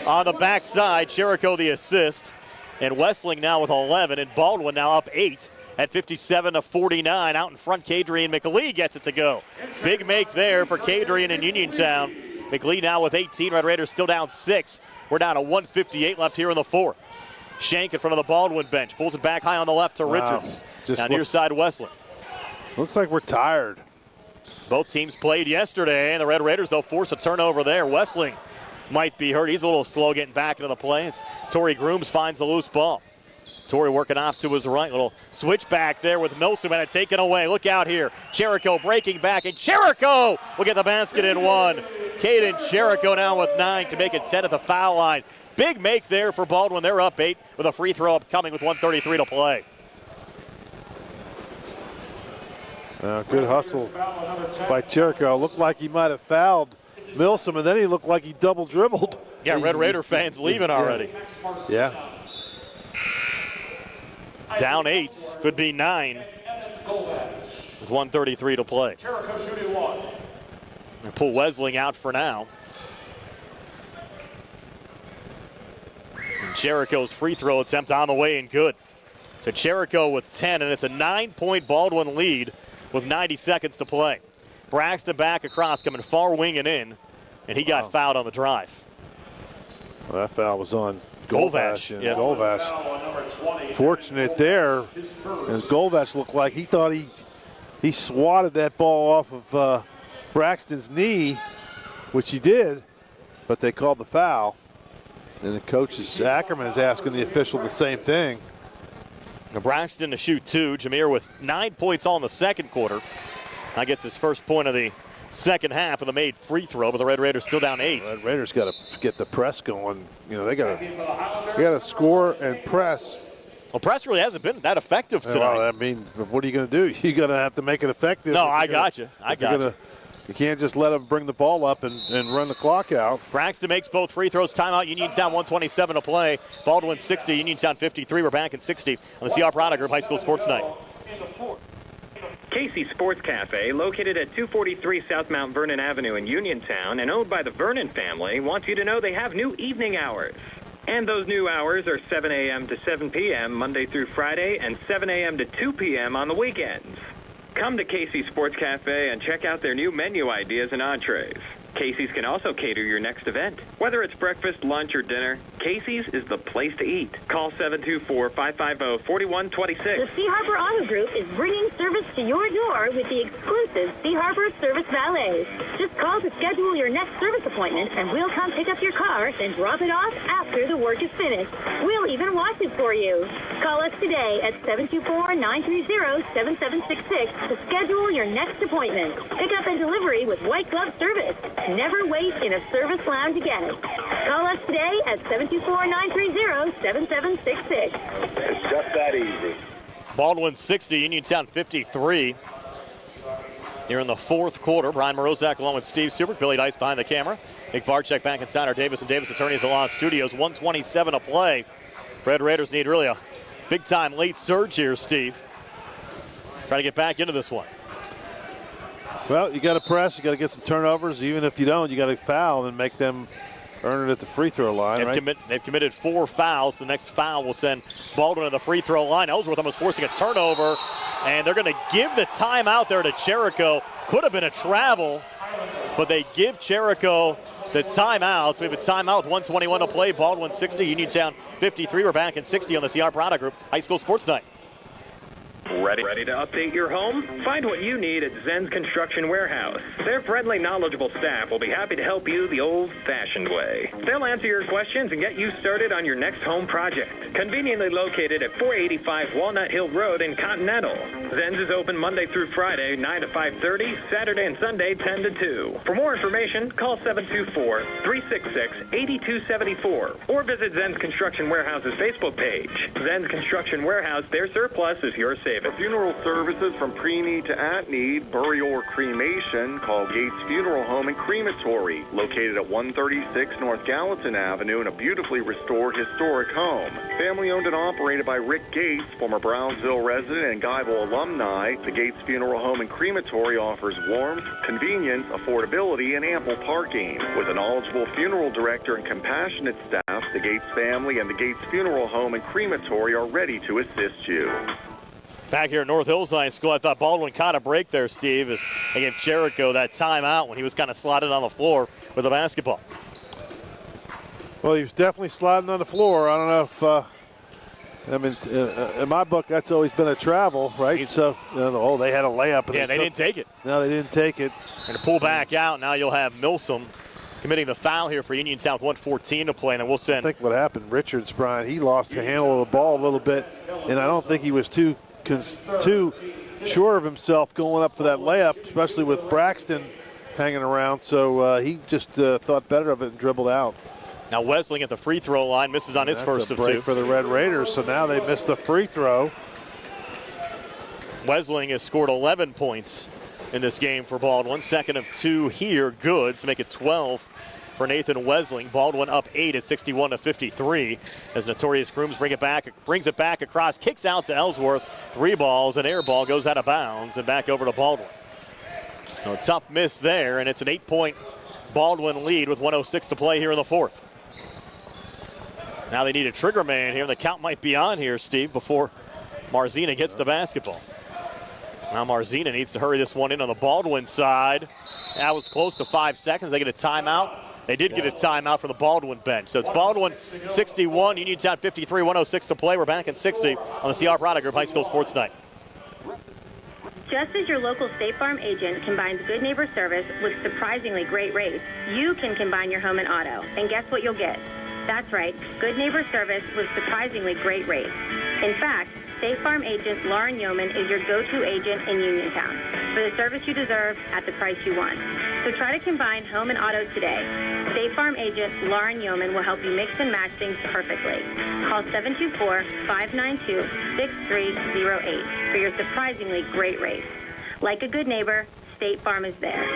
on the backside. Jericho the assist. And Wesleyan now with 11, and Baldwin now up 8 at 57-49. Out in front, Kadrian McLee gets it to go. Big make there for Kadrian in Uniontown. McLee now with 18. Red Raiders still down 6. We're down to 1:58 left here in the fourth. Shank in front of the Baldwin bench. Pulls it back high on the left to Richards. Now near side Wesleyan. Looks like we're tired. Both teams played yesterday, and the Red Raiders, they'll force a turnover there. Wesleyan might be hurt. He's a little slow getting back into the plays. Torrey Grooms finds the loose ball. Torrey working off to his right. Little switch back there with Milsom, and it taken away. Look out here. Jericho breaking back, and Jericho will get the basket in 1. Caden Jericho now with 9 to make it 10 at the foul line. Big make there for Baldwin. They're up 8 with a free throw upcoming with 1:33 to play. Good hustle by Jericho. Looked like he might have fouled Milsom, and then he looked like he double dribbled. Yeah, Red Raider fans leaving already. Yeah. Down 8, could be 9 with 1:33 to play. Jericho shooting 1. And pull Wesleyan out for now. And Jericho's free throw attempt on the way and good. So Jericho with 10, and it's a 9-point Baldwin lead with 90 seconds to play. Braxton back across, coming far wing and in, and he got fouled on the drive. Well, that foul was on Golvash. Yeah. Golvash. Fortunate there, as Golvash looked like he thought he swatted that ball off of Braxton's knee, which he did, but they called the foul. And the coach, Ackerman, is asking the official the same thing. Now Braxton to shoot 2. Jameer with 9 points all in the second quarter. Now gets his first point of the second half with a made free throw, but the Red Raiders still down 8. Red Raiders got to get the press going. You know, they got to score and press. Well, press really hasn't been that effective tonight. Well, I mean, what are you going to do? You're going to have to make it effective. No, I got you. I got you. You can't just let them bring the ball up and run the clock out. Braxton makes both free throws. Timeout. Uniontown 1:27 to play. Baldwin 60. Uniontown 53. We're back at 60 on the CR Product Group High School Sports Night. Casey's Sports Cafe, located at 243 South Mount Vernon Avenue in Uniontown and owned by the Vernon family, wants you to know they have new evening hours. And those new hours are 7 a.m. to 7 p.m. Monday through Friday and 7 a.m. to 2 p.m. on the weekends. Come to Casey's Sports Cafe and check out their new menu ideas and entrees. Casey's can also cater your next event. Whether it's breakfast, lunch, or dinner, Casey's is the place to eat. Call 724-550-4126. The Sea Harbor Auto Group is bringing service to your door with the exclusive Sea Harbor Service Valets. Just call to schedule your next service appointment, and we'll come pick up your car and drop it off after the work is finished. We'll even wash it for you. Call us today at 724-930-7766 to schedule your next appointment. Pickup and delivery with white glove service. Never wait in a service lounge again. Call us today at 724-930-7766. It's just that easy. Baldwin 60, Uniontown 53. Here in the fourth quarter, Brian Morozak along with Steve Subert, Billy Dice behind the camera. Nick Barczyk back inside our Davis & Davis Attorneys Law Studios. 1:27 to play. Red Raiders need really a big-time late surge here, Steve. Try to get back into this one. Well, you got to press. You got to get some turnovers. Even if you don't, you got to foul and make them earn it at the free throw line. They've committed 4 fouls. The next foul will send Baldwin to the free throw line. Ellsworth almost forcing a turnover, and they're going to give the timeout there to Jericho. Could have been a travel, but they give Jericho the timeout. So we have a timeout with 1:21 to play. Baldwin 60, Uniontown 53. We're back in 60 on the CR Product Group High School Sports Night. Ready to update your home? Find what you need at Zen's Construction Warehouse. Their friendly, knowledgeable staff will be happy to help you the old-fashioned way. They'll answer your questions and get you started on your next home project. Conveniently located at 485 Walnut Hill Road in Continental. Zen's is open Monday through Friday, 9 to 5:30, Saturday and Sunday, 10 to 2. For more information, call 724-366-8274 or visit Zen's Construction Warehouse's Facebook page. Zen's Construction Warehouse, their surplus is your savings. For funeral services from pre-need to at-need, burial or cremation, call Gates Funeral Home and Crematory, located at 136 North Gallatin Avenue in a beautifully restored historic home. Family owned and operated by Rick Gates, former Brownsville resident and Guyville alumni, the Gates Funeral Home and Crematory offers warmth, convenience, affordability, and ample parking. With a knowledgeable funeral director and compassionate staff, the Gates family and the Gates Funeral Home and Crematory are ready to assist you. Back here at North Hills High School, I thought Baldwin caught a break there, Steve, as they gave Jericho that timeout when he was kind of slotted on the floor with the basketball. Well, he was definitely sliding on the floor. I don't know if, in my book, that's always been a travel, right? So, they had a layup. And they didn't take it. No, they didn't take it. And to pull back out, now you'll have Milsom committing the foul here for Uniontown, 1:14 to play, and then we'll send. I think what happened, Richards, Brian, he lost the handle of the ball a little bit, and I don't think he was too sure of himself going up for that layup, especially with Braxton hanging around. So he just thought better of it and dribbled out. Now Wesleyan at the free throw line, misses on his first of two. For the Red Raiders, so now they missed the free throw. Wesleyan has scored 11 points in this game for Baldwin. Second of two here, good, to make it 12 for Nathan Wesleyan. Baldwin up 8 at 61-53 as Notorious Grooms brings it back across, kicks out to Ellsworth. 3 balls, an air ball goes out of bounds and back over to Baldwin. A tough miss there, and it's an 8-point Baldwin lead with 1:06 to play here in the fourth. Now they need a trigger man here. The count might be on here, Steve, before Marzina gets the basketball. Now Marzina needs to hurry this one in on the Baldwin side. That was close to 5 seconds. They get a timeout. They did get a timeout from the Baldwin bench. So it's Baldwin 61, Uniontown 53, 1:06 to play. We're back at 60 on the CR Product Group High School Sports Night. Just as your local State Farm agent combines good neighbor service with surprisingly great rates, you can combine your home and auto. And guess what you'll get? That's right, good neighbor service with surprisingly great rates. In fact, State Farm agent Lauren Yeoman is your go-to agent in Uniontown for the service you deserve at the price you want. So try to combine home and auto today. State Farm agent Lauren Yeoman will help you mix and match things perfectly. Call 724-592-6308 for your surprisingly great rates. Like a good neighbor, State Farm is there.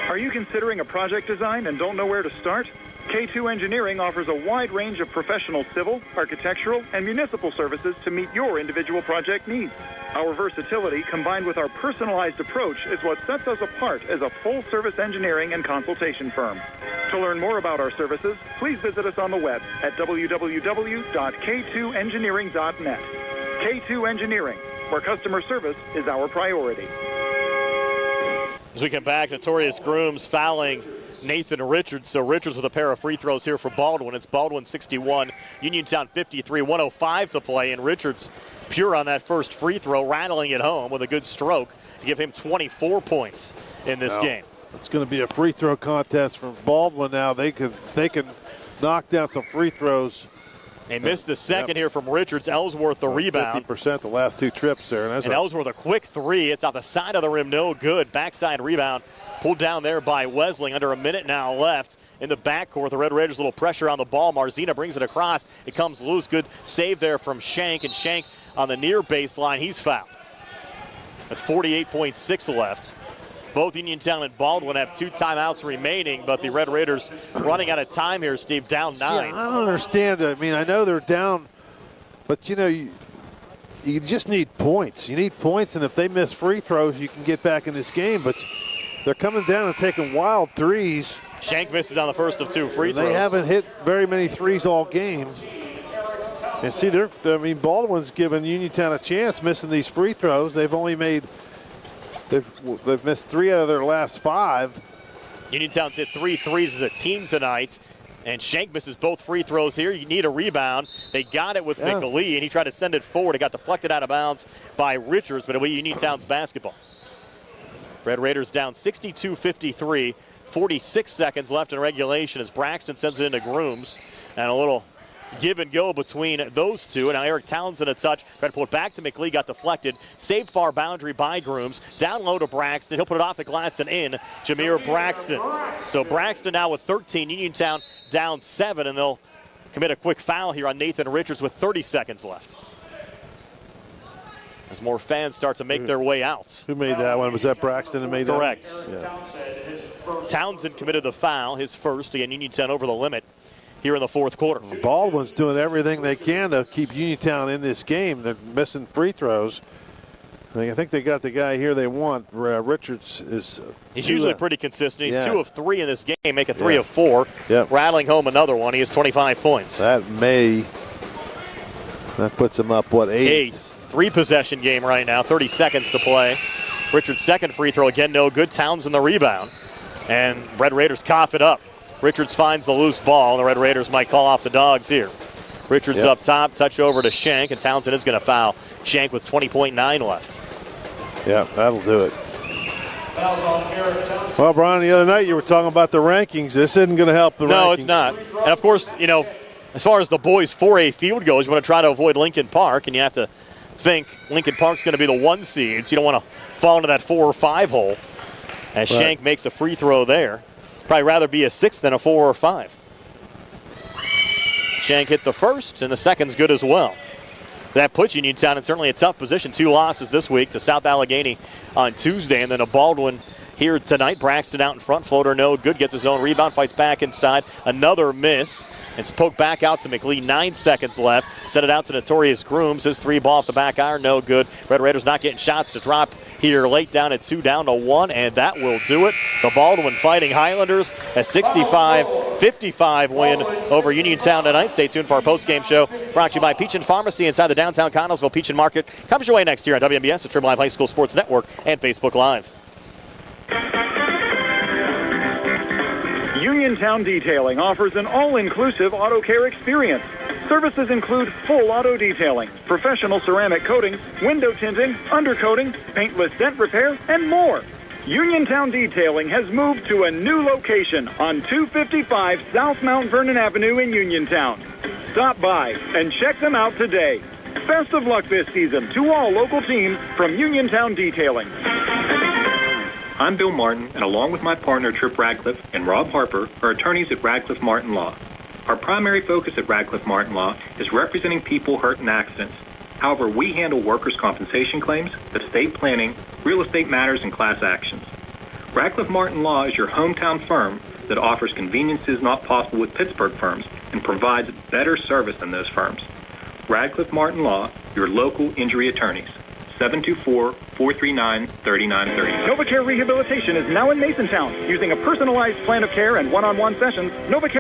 Are you considering a project design and don't know where to start? K2 Engineering offers a wide range of professional civil, architectural, and municipal services to meet your individual project needs. Our versatility combined with our personalized approach is what sets us apart as a full-service engineering and consultation firm. To learn more about our services, please visit us on the web at www.k2engineering.net. K2 Engineering, where customer service is our priority. As we come back, Notorious Grooms fouling Nathan Richards. So Richards with a pair of free throws here for Baldwin. It's Baldwin 61, Uniontown 53, 1:05 to play. And Richards pure on that first free throw, rattling it home with a good stroke to give him 24 points in this game. It's going to be a free throw contest for Baldwin now. They can knock down some free throws. They missed the second here from Richards. Ellsworth the rebound. 50% the last 2 trips there. And Ellsworth a quick three. It's off the side of the rim, no good. Backside rebound pulled down there by Wesleyan. Under a minute now left in the backcourt. The Red Raiders a little pressure on the ball. Marzina brings it across. It comes loose. Good save there from Shank. And Shank on the near baseline. He's fouled. With 48.6 left. Both Uniontown and Baldwin have 2 timeouts remaining, but the Red Raiders running out of time here, Steve, down 9. I don't understand it. I mean, I know they're down, but, you just need points. You need points, and if they miss free throws, you can get back in this game, but they're coming down and taking wild threes. Shank misses on the first of 2 free throws. They haven't hit very many threes all game. And see, Baldwin's given Uniontown a chance missing these free throws. They've only made They've missed 3 out of their last 5. Uniontown's hit 3 threes as a team tonight. And Shank misses both free throws here. You need a rebound. They got it with McLean, and he tried to send it forward. It got deflected out of bounds by Richards, but it'll be Uniontown's basketball. Red Raiders down 62-53. 46 seconds left in regulation as Braxton sends it into Grooms. And a little give and go between those two. And now Eric Townsend a touch. Tried to pull it back to McLean, got deflected. Saved far boundary by Grooms. Down low to Braxton. He'll put it off the glass and in. Jameer Braxton. So Braxton now with 13. Uniontown down 7, and they'll commit a quick foul here on Nathan Richards with 30 seconds left. As more fans start to make their way out. Who made that one? Was that Braxton that made that? Correct. Yeah. Townsend committed the foul, his first. Again, Uniontown over the limit here in the fourth quarter. Baldwin's doing everything they can to keep Uniontown in this game. They're missing free throws. I think they got the guy here they want. Richards is. He's usually pretty consistent. He's 2 of 3 in this game, make a 3 Yeah. of 4. Yep. Rattling home another one. He has 25 points. That puts him up, what, 8? 3-possession game right now, 30 seconds to play. Richards' second free throw, again, no good. Townsend the rebound. And Red Raiders cough it up. Richards finds the loose ball. The Red Raiders might call off the dogs here. Richards up top, touch over to Shank, and Townsend is going to foul Shank with 20.9 left. Yeah, that'll do it. Well, Brian, the other night you were talking about the rankings. This isn't going to help the rankings. No, it's not. And, of course, as far as the boys' 4A field goes, you want to try to avoid Lincoln Park, and you have to think Lincoln Park's going to be the 1 seed, so you don't want to fall into that 4 or 5 hole. As Shank makes a free throw there. Probably rather be a 6 than a 4 or 5. Shank hit the first, and the second's good as well. That puts Uniontown in certainly a tough position. 2 losses this week to South Allegheny on Tuesday, and then a Baldwin here tonight. Braxton out in front, floater no good, gets his own rebound, fights back inside. Another miss. It's poked back out to McLean. 9 seconds left. Sent it out to Notorious Grooms. His 3 ball off the back iron, no good. Red Raiders not getting shots to drop here late, down at 2, down to 1, and that will do it. The Baldwin Fighting Highlanders a 65-55 win over Uniontown tonight. Stay tuned for our post-game show. Brought to you by Peach and Pharmacy inside the downtown Connellsville Peach and Market. Comes your way next year on WMBS, the Triple Live High School Sports Network, and Facebook Live. Uniontown Detailing offers an all-inclusive auto care experience. Services include full auto detailing, professional ceramic coatings, window tinting, undercoating, paintless dent repair, and more. Uniontown Detailing has moved to a new location on 255 South Mount Vernon Avenue in Uniontown. Stop by and check them out today. Best of luck this season to all local teams from Uniontown Detailing. I'm Bill Martin, and along with my partner Trip Radcliffe and Rob Harper, are attorneys at Radcliffe Martin Law. Our primary focus at Radcliffe Martin Law is representing people hurt in accidents. However, we handle workers' compensation claims, estate planning, real estate matters, and class actions. Radcliffe Martin Law is your hometown firm that offers conveniences not possible with Pittsburgh firms and provides better service than those firms. Radcliffe Martin Law, your local injury attorneys. 724-439-3930. NovaCare Rehabilitation is now in Masontown. Using a personalized plan of care and one-on-one sessions, NovaCare